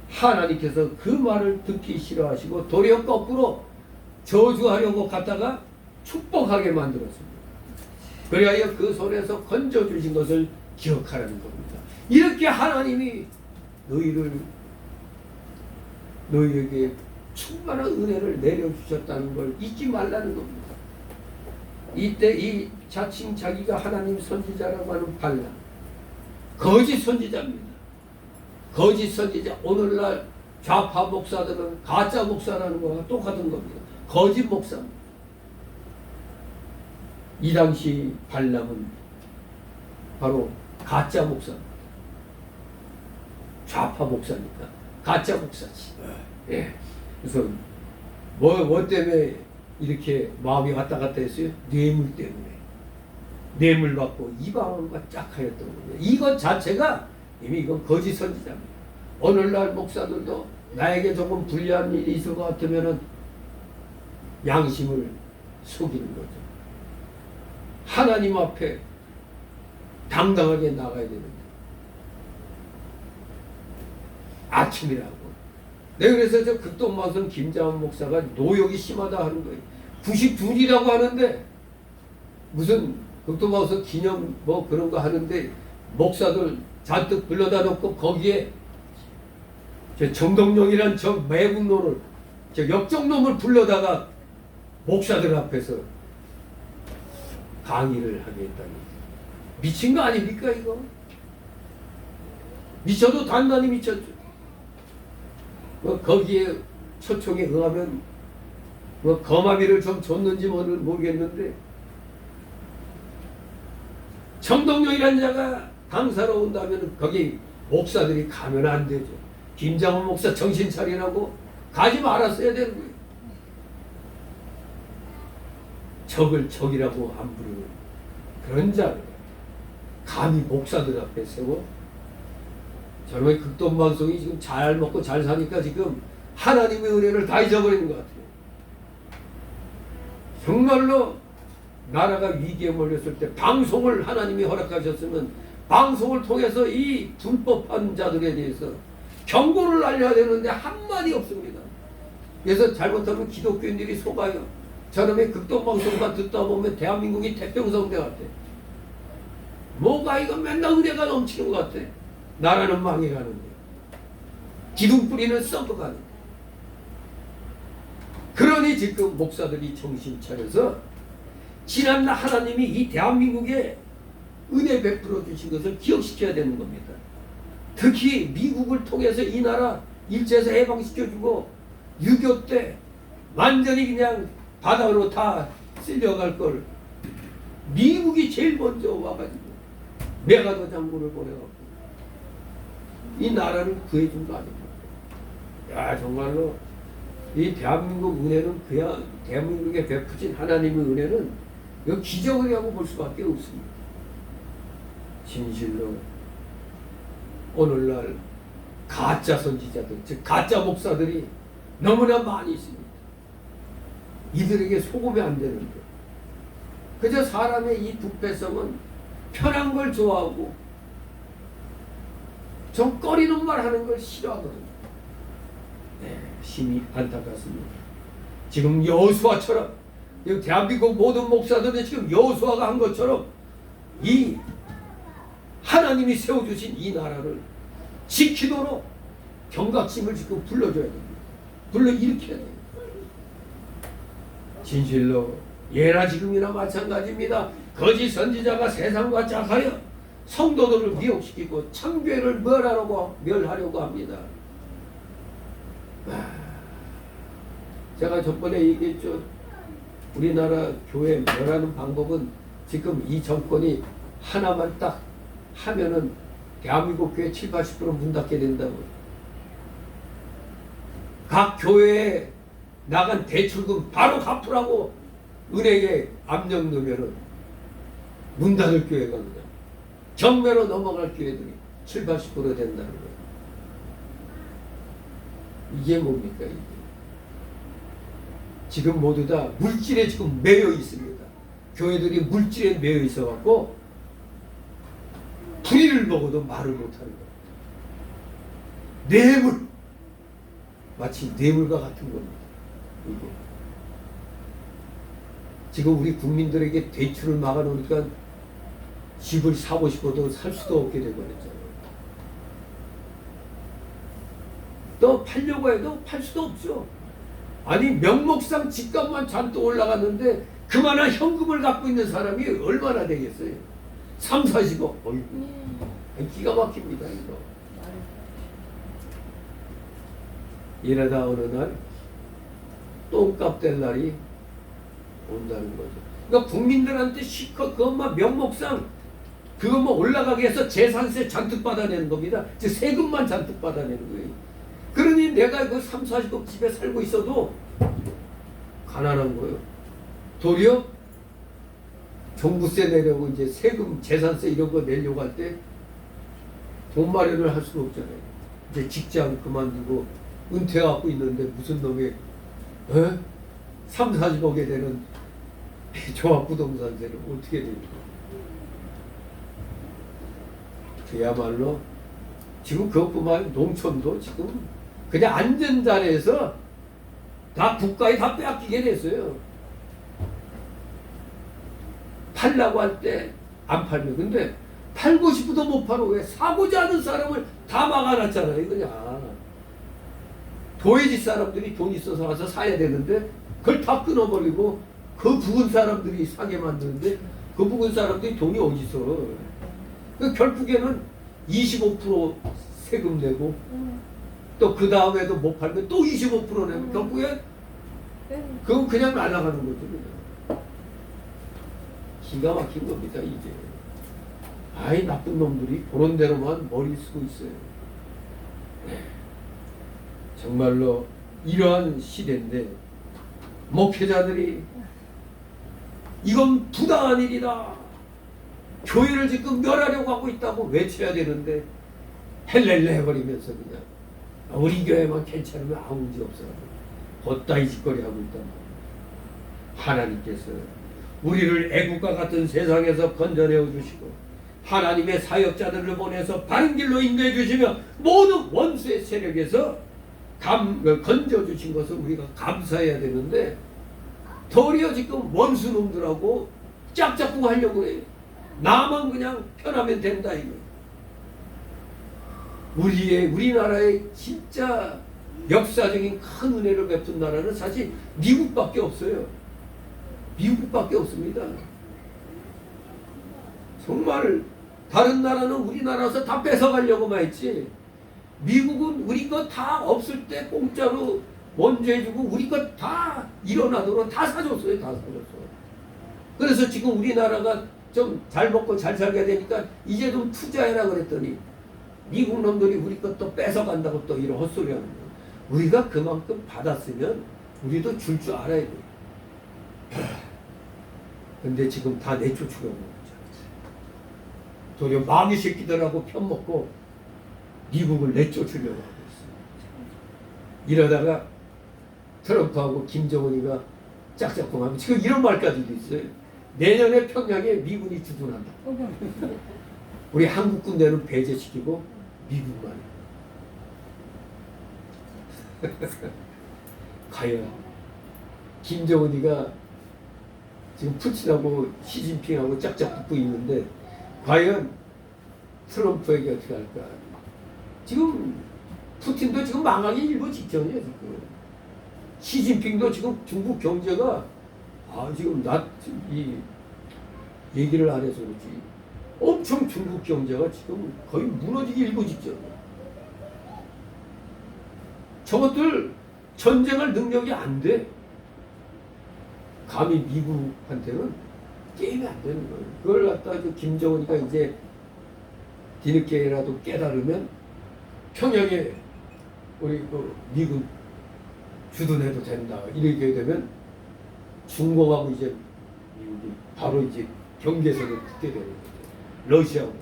하나님께서 그 말을 듣기 싫어하시고 도리어 거꾸로 저주하려고 갔다가 축복하게 만들었습니다. 그리하여 그 손에서 건져주신 것을 기억하라는 겁니다. 이렇게 하나님이 너희에게 충만한 은혜를 내려주셨다는 걸 잊지 말라는 겁니다. 이때 이 자칭 자기가 하나님 선지자라고 하는 발람, 거짓 선지자입니다. 거짓 선지자, 오늘날 좌파 목사들은 가짜 목사라는 거와 똑같은 겁니다. 거짓 목사입니다. 이 당시 발람은 바로 가짜 목사입니다. 좌파 목사니까 가짜 목사지. 예. 그래서 뭐 때문에 이렇게 마음이 왔다 갔다 했어요? 뇌물 때문에. 뇌물 받고 이방원과 짝하였던 겁니다. 이것 자체가 이미 이건 거짓 선지자입니다. 오늘날 목사들도 나에게 조금 불리한 일이 있을 것 같으면은 양심을 속이는 거죠. 하나님 앞에 당당하게 나가야 되는데 아침이라고. 내가 그래서 저 극동방송 김장훈 목사가 노역이 심하다 하는 거예요. 92이라고 하는데 무슨 극동방송 기념 뭐 그런 거 하는데 목사들 잔뜩 불러다 놓고 거기에 저 정동영이란 저 매국노를 저 역정놈을 불러다가 목사들 앞에서 강의를 하게 했다니 미친 거 아닙니까 이거? 미쳐도 단단히 미쳤죠. 뭐 거기에 초청에 응하면 뭐 거마비를 좀 줬는지 모르겠는데 정동영이라는 자가 강사로 온다면 거기 목사들이 가면 안 되죠. 김장훈 목사 정신 차리라고 가지 말았어야 되는 거예요. 적을 적이라고 안 부르는 그런 자를 감히 목사들 앞에 세워. 저놈의 극동방송이 지금 잘 먹고 잘 사니까 지금 하나님의 은혜를 다 잊어버리는 것 같아요. 정말로 나라가 위기에 몰렸을 때 방송을 하나님이 허락하셨으면 방송을 통해서 이 불법한 자들에 대해서 경고를 알려야 되는데 한마디 없습니다. 그래서 잘못하면 기독교인들이 속아요. 저놈의 극동방송만 듣다 보면 대한민국이 태평성대 같아. 뭐가 이거 맨날 은혜가 넘치는 것 같아. 나라는 망해가는데 기둥뿌리는 썩어가는데. 그러니 지금 목사들이 정신 차려서 지난날 하나님이 이 대한민국에 은혜 베풀어 주신 것을 기억시켜야 되는 겁니다. 특히 미국을 통해서 이 나라 일제에서 해방시켜주고 6.25 때 완전히 그냥 바다로 다 쓸려갈 걸 미국이 제일 먼저 와가지고 메가더 장군을 보내갖고 이 나라를 구해준 거 아닙니까? 야, 정말로 이 대한민국 은혜는 그냥 대한민국에 베푸신 하나님의 은혜는 이거 기적이라고 볼 수밖에 없습니다. 진실로 오늘날 가짜 선지자들, 즉 가짜 목사들이 너무나 많이 있습니다. 이들에게 속으면 안 되는데 그저 사람의 이 부패성은 편한 걸 좋아하고 좀 꺼리는 말 하는 걸 싫어하거든요. 네, 심히 안타깝습니다. 지금 여호수아처럼 대한민국 모든 목사들은 지금 여호수아가 한 것처럼 이 하나님이 세워주신 이 나라를 지키도록 경각심을 지금 불러줘야 됩니다. 불러일으켜야 됩니다. 진실로 예나 지금이나 마찬가지입니다. 거짓 선지자가 세상과 짝하여 성도들을 미혹시키고 창교회를 멸하려고 합니다. 제가 저번에 얘기했죠. 우리나라 교회 멸하는 방법은 지금 이 정권이 하나만 딱 하면은 대한민국 교회 70~80% 문 닫게 된다고. 각 교회에 나간 대출금 바로 갚으라고 은행에 압력 넣으면은 문 닫을 교회가 그냥 경매로 넘어갈 교회들이 70~80% 된다는 거예요. 이게 뭡니까 이게? 지금 모두 다 물질에 지금 매여 있습니다. 교회들이 물질에 매여 있어갖고 부리를 먹어도 말을 못하는 겁니다. 뇌물, 마치 뇌물과 같은 겁니다. 이게. 지금 우리 국민들에게 대출을 막아놓으니까 집을 사고 싶어도 살 수도 없게 되버렸잖아요. 또 팔려고 해도 팔 수도 없죠. 아니 명목상 집값만 잔뜩 올라갔는데 그만한 현금을 갖고 있는 사람이 얼마나 되겠어요? 30~40억. 기가 막힙니다 이거. 이러다 어느 날 똥값 될 날이 온다는 거죠. 그러니까 국민들한테 실컷 그것만 명목상 그것만 올라가게 해서 재산세 잔뜩 받아내는 겁니다. 즉 세금만 잔뜩 받아내는 거예요. 그러니 내가 그 30~40억 집에 살고 있어도 가난한 거예요. 도리어 종부세 내려고 이제 세금, 재산세 이런 거 내려고 할 때 돈 마련을 할 수가 없잖아요. 이제 직장 그만두고 은퇴하고 있는데 무슨 놈이 30~40억에 되는 종합부동산세를 어떻게 됩니까? 그야말로 지금 그것뿐만 아니라 농촌도 지금 그냥 앉은 자리에서 다 국가에 다 빼앗기게 됐어요. 팔라고 할 때 안 팔면. 근데 팔고 싶어도 못 팔어. 왜? 사고자 하는 사람을 다 막아놨잖아요. 그냥 도회지 사람들이 돈 있어서 와서 사야 되는데 그걸 다 끊어버리고 그 부근 사람들이 사게 만드는데 그 부근 사람들이 돈이 어디 있어. 그 결국에는 25% 세금 내고 또 그 다음에도 못 팔면 또 25% 내면 결국에 그건 그냥 날아가는 거죠. 그냥. 기가 막힌 겁니다 이게. 아이 나쁜 놈들이 그런 대로만 머리 쓰고 있어요. 정말로 이러한 시대인데 목회자들이 이건 부당한 일이다, 교회를 지금 멸하려고 하고 있다고 외쳐야 되는데 헬렐레 해버리면서 그냥 우리 교회만 괜찮으면 아무 문제 없어 헛다이 짓거리 하고 있단 말이에요. 하나님께서 우리를 애국과 같은 세상에서 건져내어 주시고 하나님의 사역자들을 보내서 바른 길로 인도해 주시며 모든 원수의 세력에서 건져 주신 것을 우리가 감사해야 되는데 도리어 지금 원수놈들하고 짝짝꿍 하려고 해요. 나만 그냥 편하면 된다 이거. 우리나라의 진짜 역사적인 큰 은혜를 베푼 나라는 사실 미국밖에 없어요. 미국밖에 없습니다. 정말 다른 나라는 우리나라에서 다 뺏어가려고만 했지. 미국은 우리 거 다 없을 때 공짜로 먼저 해주고 우리 거 다 일어나도록 다 사줬어요. 다 사줬어. 그래서 지금 우리나라가 좀 잘 먹고 잘 살게 되니까 이제 좀 투자해라 그랬더니 미국 놈들이 우리 것도 뺏어간다고 또 이런 헛소리 하는 거예요. 우리가 그만큼 받았으면 우리도 줄 줄 알아야 돼요. 근데 지금 다 내쫓으려고 하는 거죠. 도리어 마귀 새끼들하고 편먹고 미국을 내쫓으려고 하고 있어요. 이러다가 트럼프하고 김정은이가 짝짝꿍하면 지금 이런 말까지도 있어요. 내년에 평양에 미군이 주둔한다. 우리 한국 군대는 배제시키고 미국만 과연 김정은이가 지금 푸틴하고 시진핑하고 짝짝 붙고 있는데 과연 트럼프에게 어떻게 할까? 지금 푸틴도 지금 망하기 일보 직전이에요. 지금 시진핑도 지금 중국 경제가 지금 이 얘기를 안 해서 그렇지 엄청 중국 경제가 지금 거의 무너지기 일보 직전이에요. 저것들 전쟁할 능력이 안 돼. 감히 미국한테는 게임이 안 되는 거예요. 그걸 갖다가 김정은이가 이제 뒤늦게라도 깨달으면 평양에 우리 미군 주둔해도 된다. 이렇게 되면 중공하고 이제 미국이 바로 이제 경계선을 붙게 되는 거예요. 러시아하고.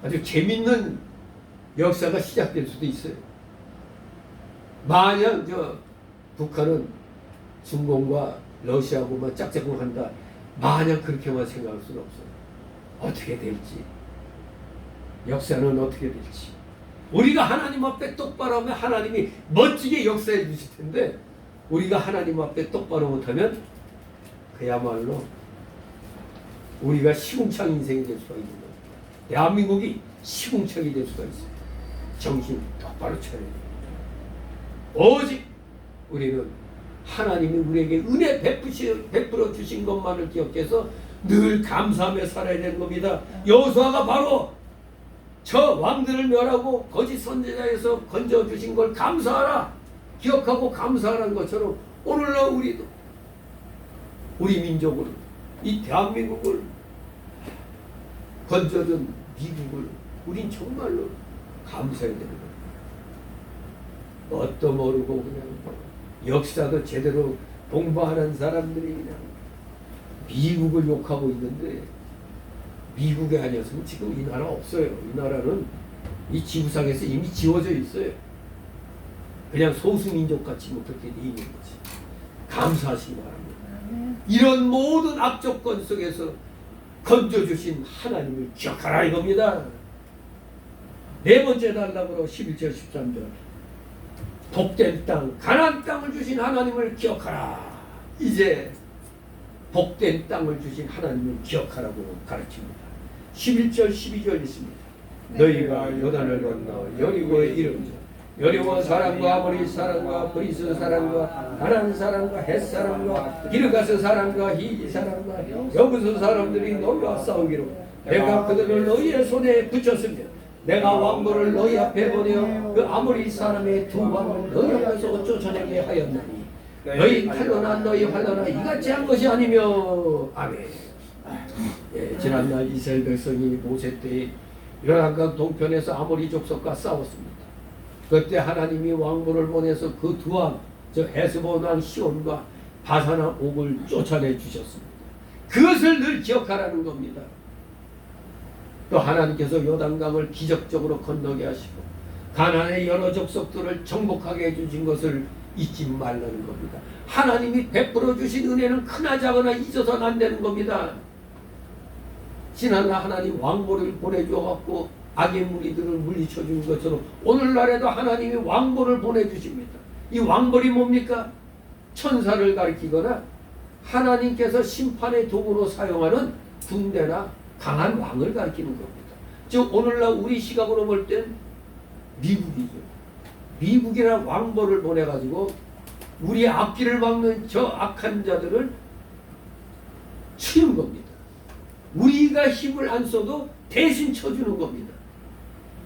아주 재밌는 역사가 시작될 수도 있어요. 만약 북한은 중공과 러시아하고만 짝짝꿍 한다. 만약 그렇게만 생각할 수는 없어요. 어떻게 될지. 역사는 어떻게 될지. 우리가 하나님 앞에 똑바로 하면 하나님이 멋지게 역사해 주실 텐데 우리가 하나님 앞에 똑바로 못하면 그야말로 우리가 시궁창 인생이 될 수가 있는 거예요. 대한민국이 시궁창이 될 수가 있어요. 정신 똑바로 차려야 돼요. 오직 우리는 하나님이 우리에게 은혜 베풀어 주신 것만을 기억해서 늘 감사하며 살아야 되는 겁니다. 여호수아가 바로 저 왕들을 멸하고 거짓 선지자에서 건져주신 걸 감사하라 기억하고 감사하라는 것처럼 오늘날 우리도 우리 민족을 이 대한민국을 건져준 미국을 우린 정말로 감사해야 되는 거예요. 뭣도 모르고 그냥 역사도 제대로 공부하는 사람들이 그냥 미국을 욕하고 있는데 미국이 아니었으면 지금 이 나라 없어요. 이 나라는 이 지구상에서 이미 지워져 있어요. 그냥 소수민족같이 뭐 그렇게 돼 있는 거지. 감사하시기 바랍니다. 이런 모든 악조건 속에서 건져주신 하나님을 기억하라 이겁니다. 네 번째 단락으로 11절 13절 복된 땅 가나안 땅을 주신 하나님을 기억하라. 이제 복된 땅을 주신 하나님을 기억하라고 가르칩니다. 11절 12절 있습니다. 너희가 요단을 건너 여리고에 이르자 여리고 사람과 아모리 사람과 브리스 사람과 가나안 사람과 헷 사람과 기르가스 사람과 히지 사람과 여부스 사람들이 너희와 싸우기로 내가 그들을 너희의 손에 붙였으며 내가 왕보를 너희 앞에 보내어 그 아모리 사람의 두 왕을 너희 앞에서 쫓아내게 하였나니 너희 칼로나 너희 활로나 이같이 한 것이 아니며 아멘. 지난날 이스라엘 백성이 모세 때 요단강 동편에서 아모리 족속과 싸웠습니다. 그때 하나님이 왕보를 보내서 그 두 왕, 저 헤스본 왕 시온과 바산 왕 옥을 쫓아내 주셨습니다. 그것을 늘 기억하라는 겁니다. 또 하나님께서 요단강을 기적적으로 건너게 하시고 가나안의 여러 족속들을 정복하게 해주신 것을 잊지 말라는 겁니다. 하나님이 베풀어 주신 은혜는 크나 작으나 잊어서는 안 되는 겁니다. 지난날 하나님 왕보를 보내주어갖고 악의 무리들을 물리쳐 준 것처럼 오늘날에도 하나님이 왕보를 보내주십니다. 이 왕벌이 뭡니까? 천사를 가리키거나 하나님께서 심판의 도구로 사용하는 군대나 강한 왕을 가리키는 겁니다. 즉 오늘날 우리 시각으로 볼 땐 미국이죠. 미국이란 왕벌을 보내가지고 우리의 앞길을 막는 저 악한 자들을 치는 겁니다. 우리가 힘을 안 써도 대신 쳐주는 겁니다.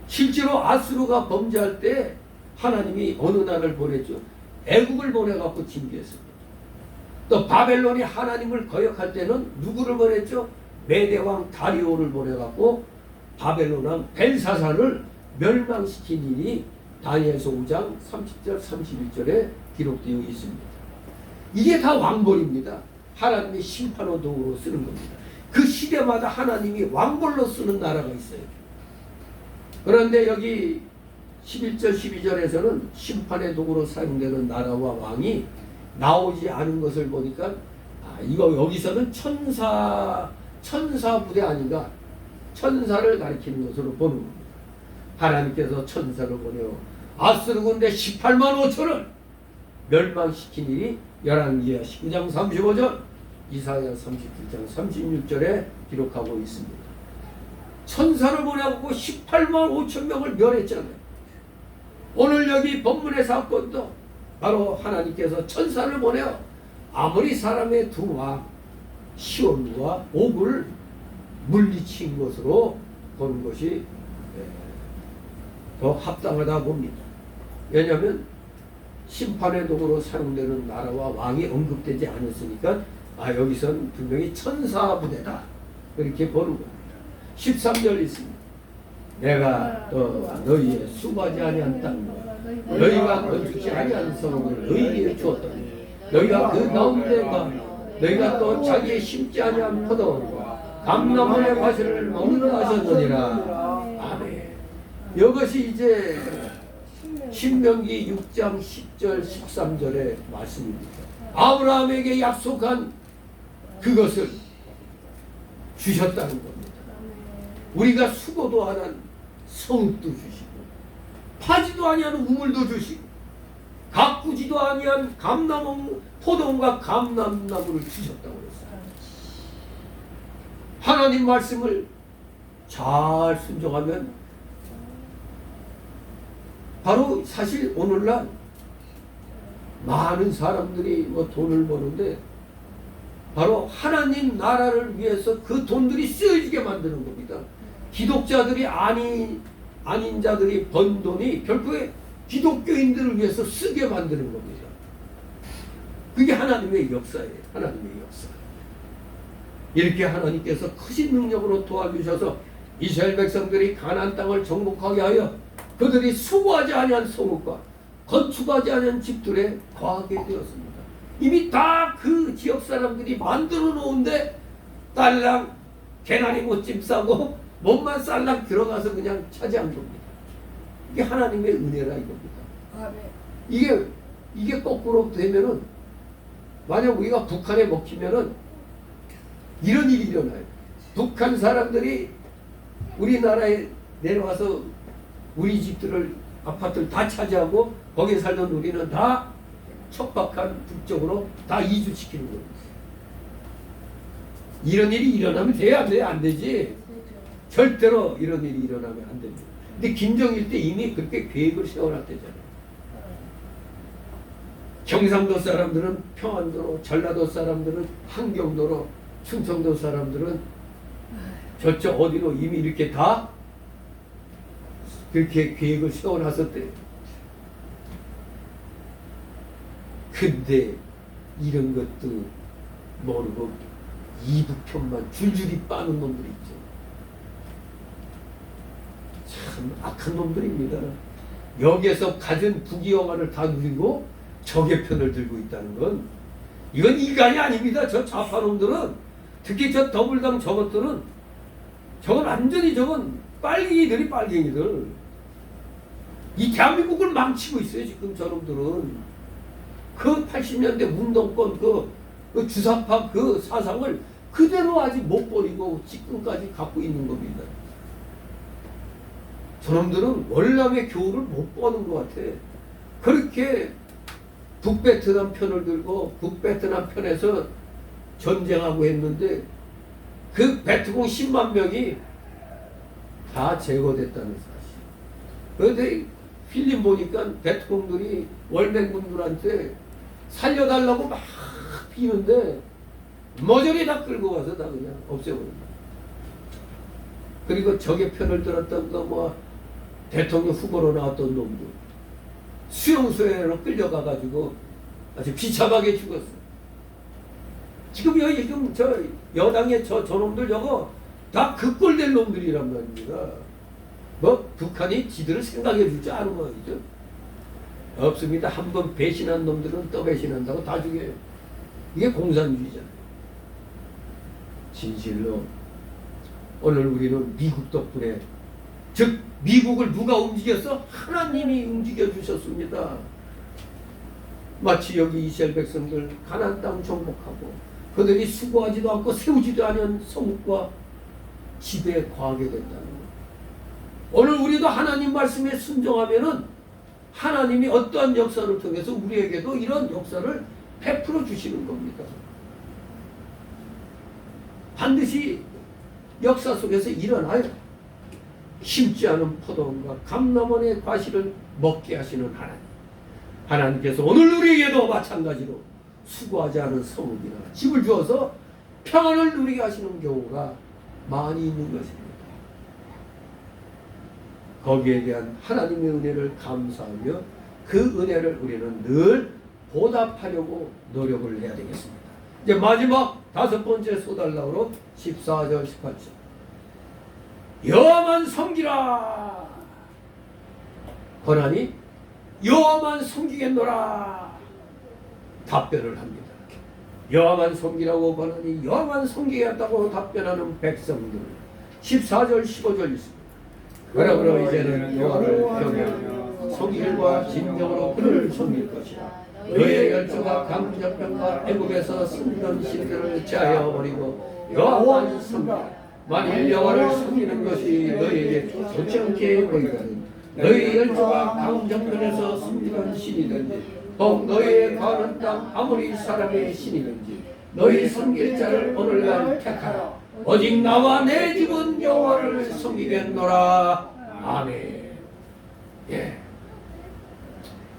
실제로 아수르가 범죄할 때 하나님이 어느 나라를 보냈죠? 애국을 보내갖고 징계했습니다. 또 바벨론이 하나님을 거역할 때는 누구를 보냈죠? 메대왕 다리오를 보내갖고 바벨론 왕 벨사살을 멸망시킨 일이 다니엘서 5장 30절 31절에 기록되어 있습니다. 이게 다 왕벌입니다. 하나님의 심판의 도구로 쓰는 겁니다. 그 시대마다 하나님이 왕벌로 쓰는 나라가 있어요. 그런데 여기 11절 12절에서는 심판의 도구로 사용되는 나라와 왕이 나오지 않은 것을 보니까 이거 여기서는 천사 부대 아닌가, 천사를 가리키는 것으로 보는 겁니다. 하나님께서 천사를 보내어 아수르 군대 18만 5천을 멸망시킨 일이 열왕기하 19장 35절, 이사야 37장 36절에 기록하고 있습니다. 천사를 보내고 18만 5천 명을 멸했잖아요. 오늘 여기 본문의 사건도 바로 하나님께서 천사를 보내어 아무리 사람의 두 왕 시온과 옥을 물리친 것으로 보는 것이 더 합당하다 봅니다. 왜냐하면 심판의 도구로 사용되는 나라와 왕이 언급되지 않았으니까 여기선 분명히 천사 부대다 그렇게 보는 겁니다. 13절 있습니다. 내가 또 너희의 수고하지 아니한 땅 너희가 건축지 아니한 성을 너희에게 주었더니 너희가 그 가운데 가며 너희가 또 자기의 심지 아니한 포도원과 감람원의 과실을 먹는다 하셨느니라. 아멘. 이것이 이제 신명기 6장 10절 13절의 말씀입니다. 아브라함에게 약속한 그것을 주셨다는 겁니다. 우리가 수고도 안 한 성읍도 주시고 파지도 아니한 우물도 주시고 가꾸지도 아니한 감나무 포도원과 감람나무를 주셨다고 그랬어요. 하나님 말씀을 잘 순종하면 바로 사실 오늘날 많은 사람들이 돈을 버는데 바로 하나님 나라를 위해서 그 돈들이 쓰여지게 만드는 겁니다. 기독자들이 아닌 자들이 번 돈이 결국에 기독교인들을 위해서 쓰게 만드는 겁니다. 그게 하나님의 역사예요. 하나님의 역사. 이렇게 하나님께서 크신 능력으로 도와주셔서 이스라엘 백성들이 가나안 땅을 정복하게 하여 그들이 수고하지 아니한 성읍과 건축하지 않은 집들에 거하게 되었습니다. 이미 다 그 지역 사람들이 만들어 놓은데 딸랑 개나리 못짐 싸고 몸만 쌀랑 들어가서 그냥 차지한 겁니다. 이게 하나님의 은혜라 이겁니다. 이게 거꾸로 되면은 만약 우리가 북한에 먹히면은 이런 일이 일어나요. 북한 사람들이 우리나라에 내려와서 우리 집들을 아파트를 다 차지하고 거기에 살던 우리는 다 척박한 북쪽으로 다 이주시키는 겁니다. 이런 일이 일어나면 돼야 돼, 안 되지. 절대로 이런 일이 일어나면 안 됩니다. 근데 김정일 때 이미 그렇게 계획을 세워놨대잖아요. 경상도 사람들은 평안도로, 전라도 사람들은 함경도로, 충청도 사람들은 저쪽 어디로 이미 이렇게 다 그렇게 계획을 세워놨었대요. 근데 이런 것도 모르고 이북편만 줄줄이 빠는 놈들이 있죠. 참 악한 놈들입니다. 여기에서 가진 부귀영화를 다 누리고 적의 편을 들고 있다는 건 이건 인간이 아닙니다. 저 좌파놈들은 특히 저 더불당 저것들은 저건 완전히 저건 빨갱이들 이 대한민국을 망치고 있어요. 지금 저놈들은 그 80년대 운동권 그 주사파 그 사상을 그대로 아직 못 버리고 지금까지 갖고 있는 겁니다. 저놈들은 월남의 교훈을 못 보는 것 같아. 그렇게 북베트남 편을 들고 북베트남 편에서 전쟁하고 했는데 그 베트콩 10만 명이 다 제거됐다는 사실. 그런데 필름 보니까 베트콩들이 월맹군들한테 살려달라고 막 비는데 머저리 다 끌고 가서 다 그냥 없애버린다. 그리고 적의 편을 들었던 뭐 대통령 후보로 나왔던 놈들 수용소에로 끌려가가지고 아주 비참하게 죽었어. 지금 지금 저 여당의 저놈들 저거 다 극골될 놈들이란 말입니다. 뭐 북한이 지들을 생각해 주지 않은 거죠. 없습니다. 한번 배신한 놈들은 또 배신한다고 다 죽여요. 이게 공산주의잖아요. 진실로 오늘 우리는 미국 덕분에, 즉 미국을 누가 움직였어? 하나님이 움직여 주셨습니다. 마치 여기 이스라엘 백성들 가나안 땅 정복하고 그들이 수고하지도 않고 세우지도 않은 성읍과 집에 거하게 된다는 것. 오늘 우리도 하나님 말씀에 순종하면은 하나님이 어떠한 역사를 통해서 우리에게도 이런 역사를 베풀어 주시는 겁니다. 반드시 역사 속에서 일어나요. 심지 않은 포도원과 감람원의 과실을 먹게 하시는 하나님. 하나님께서 오늘 우리에게도 마찬가지로 수고하지 않은 성읍이나 집을 주어서 평안을 누리게 하시는 경우가 많이 있는 것입니다. 거기에 대한 하나님의 은혜를 감사하며 그 은혜를 우리는 늘 보답하려고 노력을 해야 되겠습니다. 이제 마지막 5번째 소달라우로 14절 18절. 여호와만 섬기라. 고난이 여호와만 섬기겠노라. 답변을 합니다. 여호와만 섬기라고 고난이 여호와만 섬기겠다고 답변하는 백성들. 14절 15절 있습니다. 그러므로 이제는 여호와를 경외하며 성실과 진정으로 그를 섬길 것이다. 너희의 열조가 강적병과 애국에서 승리한 신들을 제하여 버리고 여호와만 섬기라. 만일 여호와를 섬기는 것이 너희에게 좋지 않게 보이거든 너희 열조가 강정변에서 섬기던 신이든지 혹 너희의 거하는 땅 아무리 사람의 신이든지 너희 섬길 자를 오늘날 택하라. 오직 나와 내 집은 여호와를 섬기겠노라. 아멘. 예.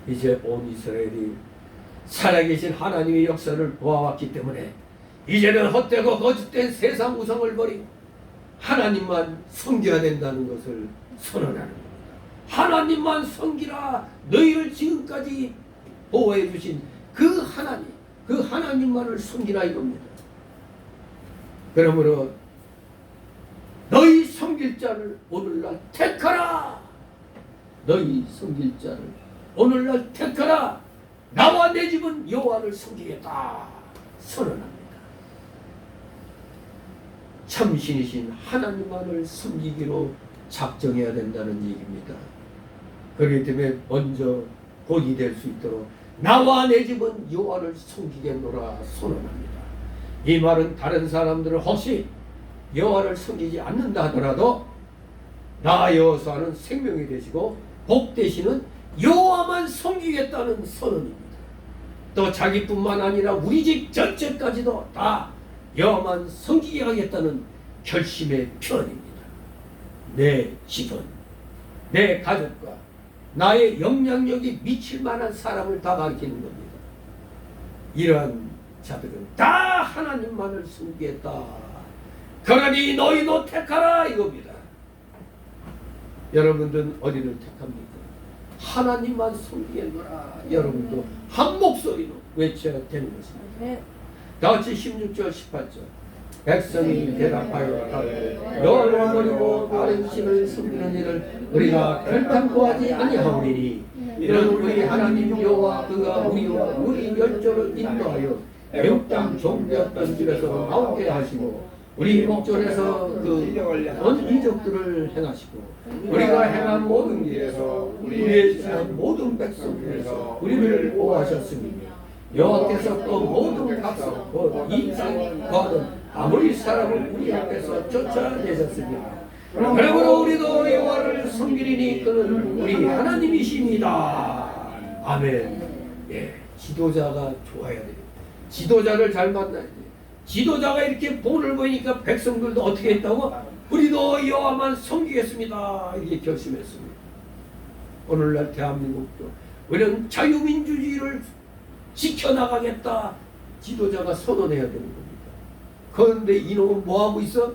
이제 온 이스라엘이 살아계신 하나님의 역사를 보아왔기 때문에 이제는 헛되고 거짓된 세상 우상을 버리고 하나님만 섬겨야 된다는 것을 선언하는 겁니다. 하나님만 섬기라. 너희를 지금까지 보호해 주신 그 하나님, 그 하나님만을 섬기라 이겁니다. 그러므로 너희 섬길 자를 오늘날 택하라. 너희 섬길 자를 오늘날 택하라. 나와 내 집은 여호와를 섬기겠다 선언합니다. 참신이신 하나님만을 섬기기로 작정해야 된다는 얘기입니다. 그렇기 때문에 먼저 본이 될 수 있도록 나와 내 집은 여호와를 섬기겠노라 선언합니다. 이 말은 다른 사람들은 혹시 여호와를 섬기지 않는다 하더라도 나 여호수아는 생명이 되시고 복 되시는 여호와만 섬기겠다는 선언입니다. 또 자기뿐만 아니라 우리 집 전체까지도 다 여호와만 섬기게 하겠다는 결심의 표현입니다. 내 집은 내 가족과 나의 영향력이 미칠 만한 사람을 다 가리키는 겁니다. 이러한 자들은 다 하나님만을 섬기겠다. 그러니 너희도 택하라 이겁니다. 여러분들은 어디를 택합니까? 하나님만 섬기겠노라. 여러분도 한 목소리로 외쳐야 되는 것입니다. 다같이 16절 18절. 백성이 대답하여 가로되 여호와를 버리고 다른 신을 섬기는 일을 우리가 결단코 하지 아니하오리니 이는 우리 하나님 여호와 그가 우리와 우리 열조를 인도하여 애굽 땅 종되었던 집에서 나오게 하시고 우리 목전에서 그 이적들을 행하시고 우리가 행한 모든 길에서 우리의 지난 모든 백성 중에서 우리를 보호하셨으니 여호와께서 또 모든 각성 이 땅에 거하던 아무리 사람을 우리 앞에서 쫓아내셨습니다. 그러므로 우리도 여호와를 섬기리니 그는 우리 하나님이십니다. 아멘. 예, 지도자가 좋아야 돼요. 지도자를 잘 만나야 돼요. 지도자가 이렇게 본을 보이니까 백성들도 어떻게 했다고? 우리도 여호와만 섬기겠습니다. 이렇게 결심했습니다. 오늘날 대한민국도 우리는 자유민주주의를 지켜나가겠다. 지도자가 선언해야 되는 겁니다. 그런데 이놈은 뭐하고 있어?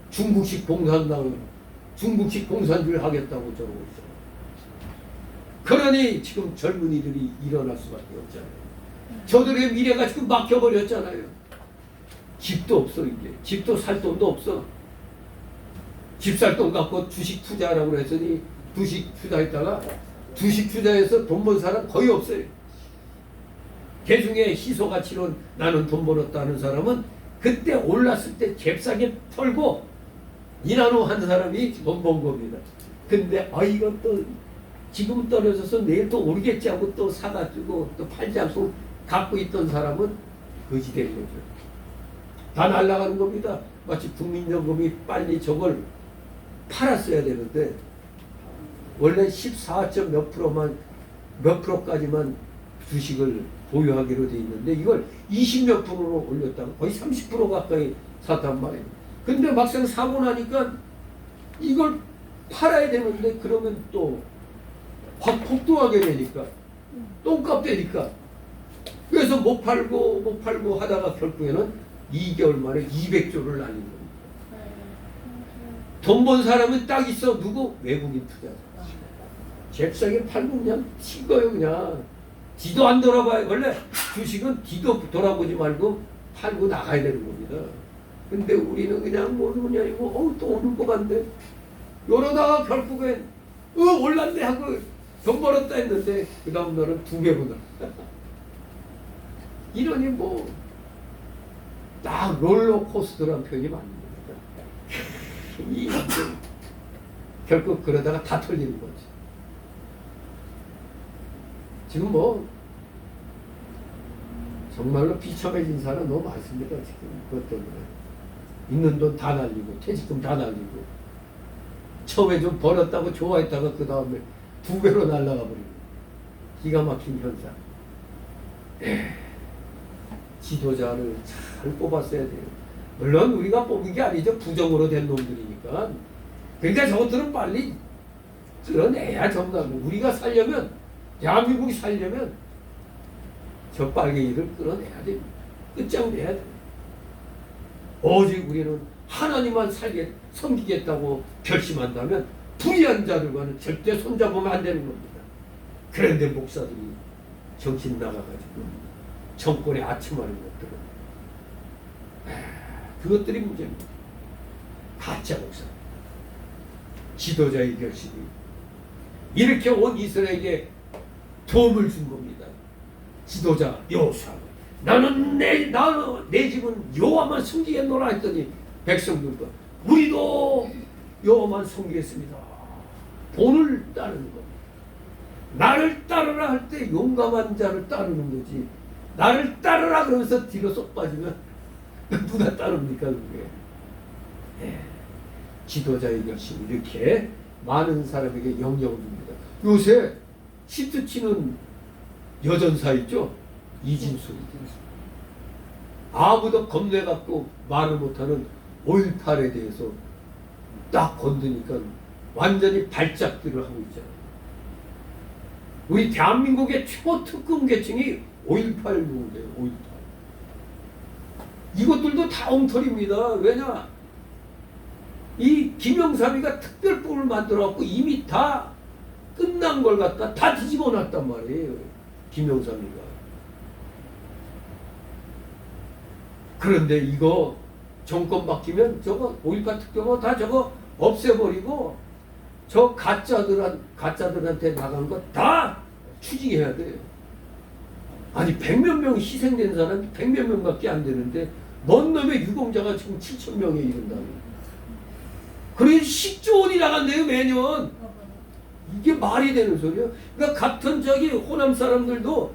중국식 공산당을 중국식 공산주의를 하겠다고 저러고 있어. 그러니 지금 젊은이들이 일어날 수밖에 없잖아요. 저들의 미래가 지금 막혀버렸잖아요. 집도 없어 이제. 집도 살 돈도 없어. 집 살 돈 갖고 주식 투자하라고 했더니 주식 투자했다가 주식 투자해서 돈 번 사람 거의 없어요. 개중에 희소가치로 나는 돈 벌었다는 사람은 그때 올랐을 때 잽싸게 털고 이나노 한 사람이 돈 번 겁니다. 근데 이건 또 지금 떨어져서 내일 또 오르겠지 하고 또 사가지고 또 팔지 않고 갖고 있던 사람은 거지 된 거죠. 다 날아가는 겁니다. 마치 국민연금이 빨리 저걸 팔았어야 되는데 원래 14점 몇 프로만 몇 프로까지만 주식을 보유하기로 돼 있는데 이걸 20몇 프로로 올렸다가 거의 30% 가까이 샀단 말이에요. 근데 막상 사고 나니까 이걸 팔아야 되는데 그러면 또 확 폭등하게 되니까 똥값 되니까 그래서 못 팔고 하다가 결국에는 2개월 만에 200조를 날린 겁니다. 돈 번 사람은 딱 있어. 누구? 외국인 투자자. 잽싸게 팔고 그냥 친 거예요. 그냥 뒤도 안 돌아봐요. 원래 주식은 뒤도 돌아보지 말고 팔고 나가야 되는 겁니다. 근데 우리는 그냥 모르냐 이거 또 오는 거 같네. 이러다가 결국엔 올랐네 하고 돈 벌었다 했는데 그 다음 날은 2배보다 이러니 뭐 딱 롤러코스터라는 표현이 맞습니다. 결국 그러다가 다 털리는 거지. 지금 뭐 정말로 비참해진 사람 너무 많습니다. 지금 그것 때문에 있는 돈 다 날리고 퇴직금 다 날리고 처음에 좀 벌었다고 좋아했다가 그 다음에 2배로 날아가 버리고 기가 막힌 현상. 지도자를 잘 뽑았어야 돼요. 물론 우리가 뽑은 게 아니죠. 부정으로 된 놈들이니까. 그러니까 저것들은 빨리 드러내야 정답이고 우리가 살려면 대한민국이 살려면 저 빨갱이를 끌어내야 됩니다. 끝장내야 돼요. 오직 우리는 하나님만 섬기겠다고 결심한다면 불의한 자들과는 절대 손잡으면 안 되는 겁니다. 그런데 목사들이 정신 나가가지고 정권에 아침하는 것들은 그것들이 문제입니다. 가짜 목사 지도자의 결심이 이렇게 온 이스라엘에게 도움을 준 겁니다. 지도자 여호수아 나는 내 집은 여호와만 섬기겠노라 했더니 백성들과 우리도 여호와만 섬기겠습니다. 본을 따르는 겁니다. 나를 따르라 할 때 용감한 자를 따르는 거지. 나를 따르라 그러면서 뒤로 쏙 빠지면 누가 따릅니까 그게. 지도자의 결심이 이렇게 많은 사람에게 영향을 줍니다. 요새 히트 치는 여전사 있죠? 이진수. 아무도 겁내갖고 말을 못하는 5.18에 대해서 딱 건드니까 완전히 발작들을 하고 있잖아요. 우리 대한민국의 최고특급 계층이 5.18 노래예요. 5.18. 이것들도 다 엉터리입니다. 왜냐? 이 김영삼이가 특별법을 만들어갖고 이미 다 끝난 걸 갖다 다 뒤집어 놨단 말이에요. 김영삼이가. 그런데 이거 정권 바뀌면 저거 5.18 특별법 다 저거 없애버리고 저 가짜들한테 나간 거 다 추징해야 돼요. 아니 100몇 명 희생된 사람이 100몇 명밖에 안 되는데 뭔 놈의 유공자가 지금 7,000명에 이른다고. 그래 10조 원이 나간대요 매년. 이게 말이 되는 소리야. 그러니까 같은 저기 호남 사람들도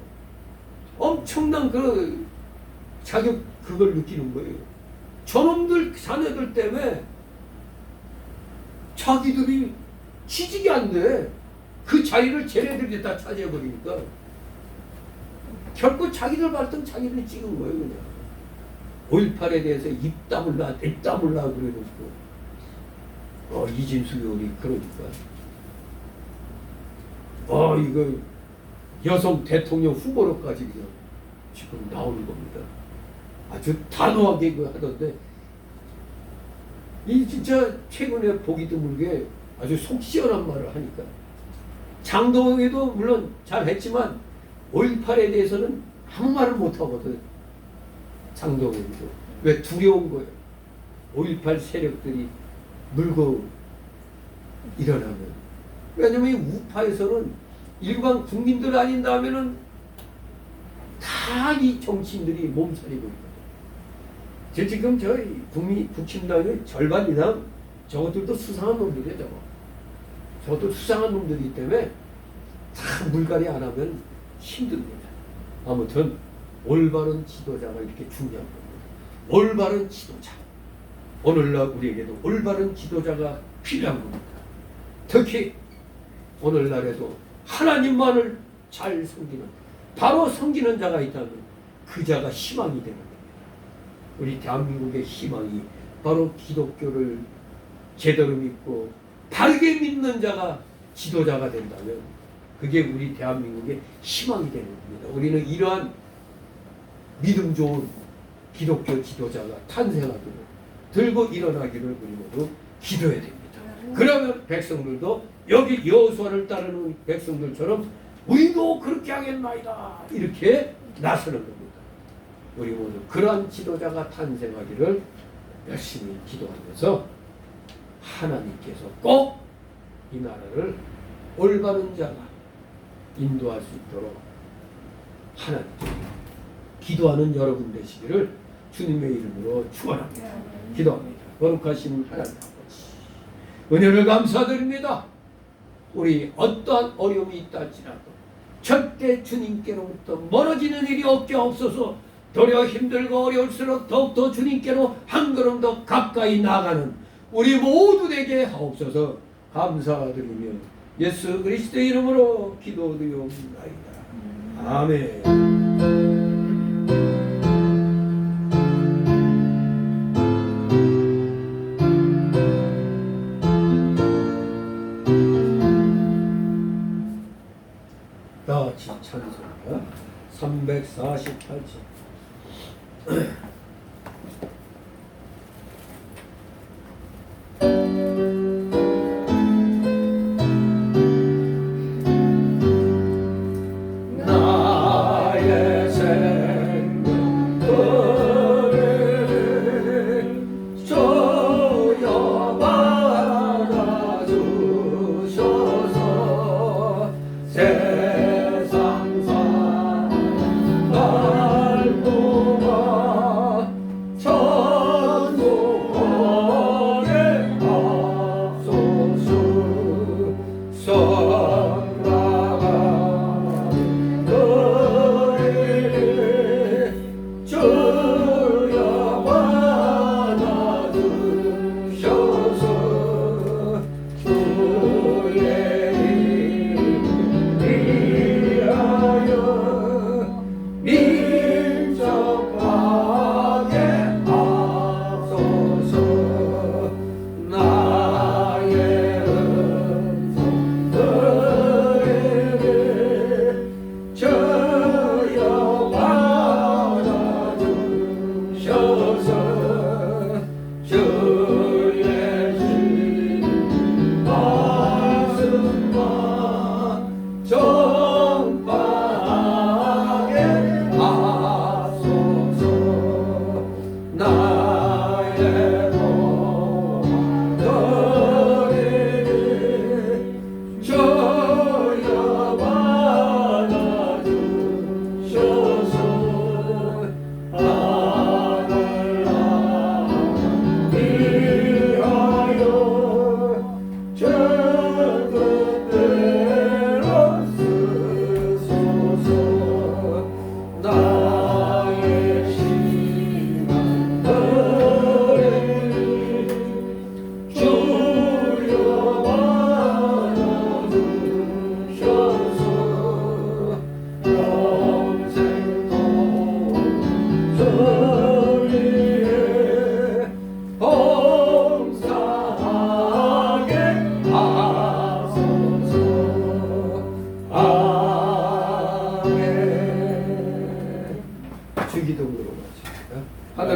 엄청난 그 자격 그걸 느끼는 거예요. 저놈들 자네들 때문에 자기들이 취직이 안 돼. 그 자리를 쟤네들이 다 차지해버리니까 결코 자기들 발등 자기들이 찍은 거예요. 그냥 5.18에 대해서 입 다물라 그래놓고 이진수 의원이 그러니까 이거 여성 대통령 후보로까지 그냥 지금 나오는 겁니다. 아주 단호하게 그 하던데 이 진짜 최근에 보기 드물게 아주 속 시원한 말을 하니까 장동혁이도 물론 잘했지만 5.18에 대해서는 아무 말을 못하거든. 장동혁이도. 왜? 두려운 거예요. 5.18 세력들이 물고 일어나면. 왜냐면 이 우파에서는 일반 국민들 아닌 다음에는 다 이 정치인들이 몸살이고 있거든. 지금 저희 국힘당의 절반 이상 저것들도 수상한 놈들이에요. 저것도 수상한 놈들이기 때문에 다 물갈이 안 하면 힘듭니다. 아무튼 올바른 지도자가 이렇게 중요한 겁니다. 올바른 지도자. 오늘날 우리에게도 올바른 지도자가 필요한 겁니다. 특히 오늘날에도 하나님만을 잘 섬기는 바로 섬기는 자가 있다면 그 자가 희망이 되는 겁니다. 우리 대한민국의 희망이 바로 기독교를 제대로 믿고 바르게 믿는 자가 지도자가 된다면 그게 우리 대한민국의 희망이 되는 겁니다. 우리는 이러한 믿음 좋은 기독교 지도자가 탄생하도록 들고 일어나기를 우리 모두 기도해야 됩니다. 그러면 백성들도 여기 여호수아를 따르는 백성들처럼 우리도 그렇게 하겠나이다 이렇게 나서는 겁니다. 우리 모두 그러한 지도자가 탄생하기를 열심히 기도하면서 하나님께서 꼭 이 나라를 올바른 자가 인도할 수 있도록 하나님께 기도하는 여러분 되시기를 주님의 이름으로 축원합니다. 기도합니다. 거룩하신 하나님 아버지, 은혜를 감사드립니다. 우리 어떠한 어려움이 있다 할지라도 절대 주님께로부터 멀어지는 일이 없게 없어서 도리어 힘들고 어려울수록 더욱더 주님께로 한 걸음 더 가까이 나가는 우리 모두 되게 하옵소서. 감사드리며 예수 그리스도의 이름으로 기도드리옵나이다. 아멘. 다 같이 찬송가 348절. 세상사 날 도와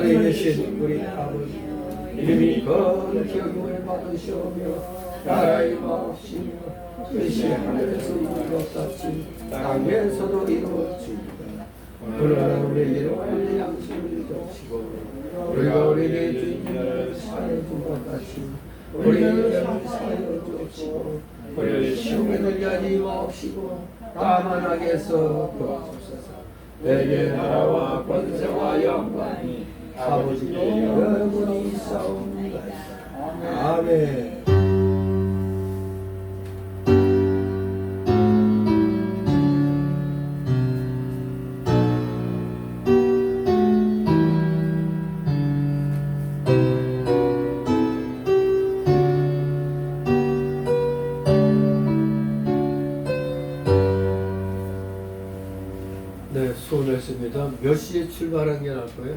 하늘에 계신 우리 아버지 이름이 거룩히 여김을 받으시오며 나라의 마옵시며 뜻이 하늘에서 이룬 것 같이 땅에서도 이루어지이다. 오늘날 우리에게 오늘 양식을 주시고 우리가 우리에게 주인을 사하여 준 것 같이 우리에게 사하여 주시고 우리를 시험에 들게 하지 마옵시고 다만 악에서 구하옵소서. 내게 나라와 권세와 영광이 아버지께 영원히 있사옵나이다. 아멘. 네, 수고하셨습니다. 몇 시에 출발한 게 나을 거예요?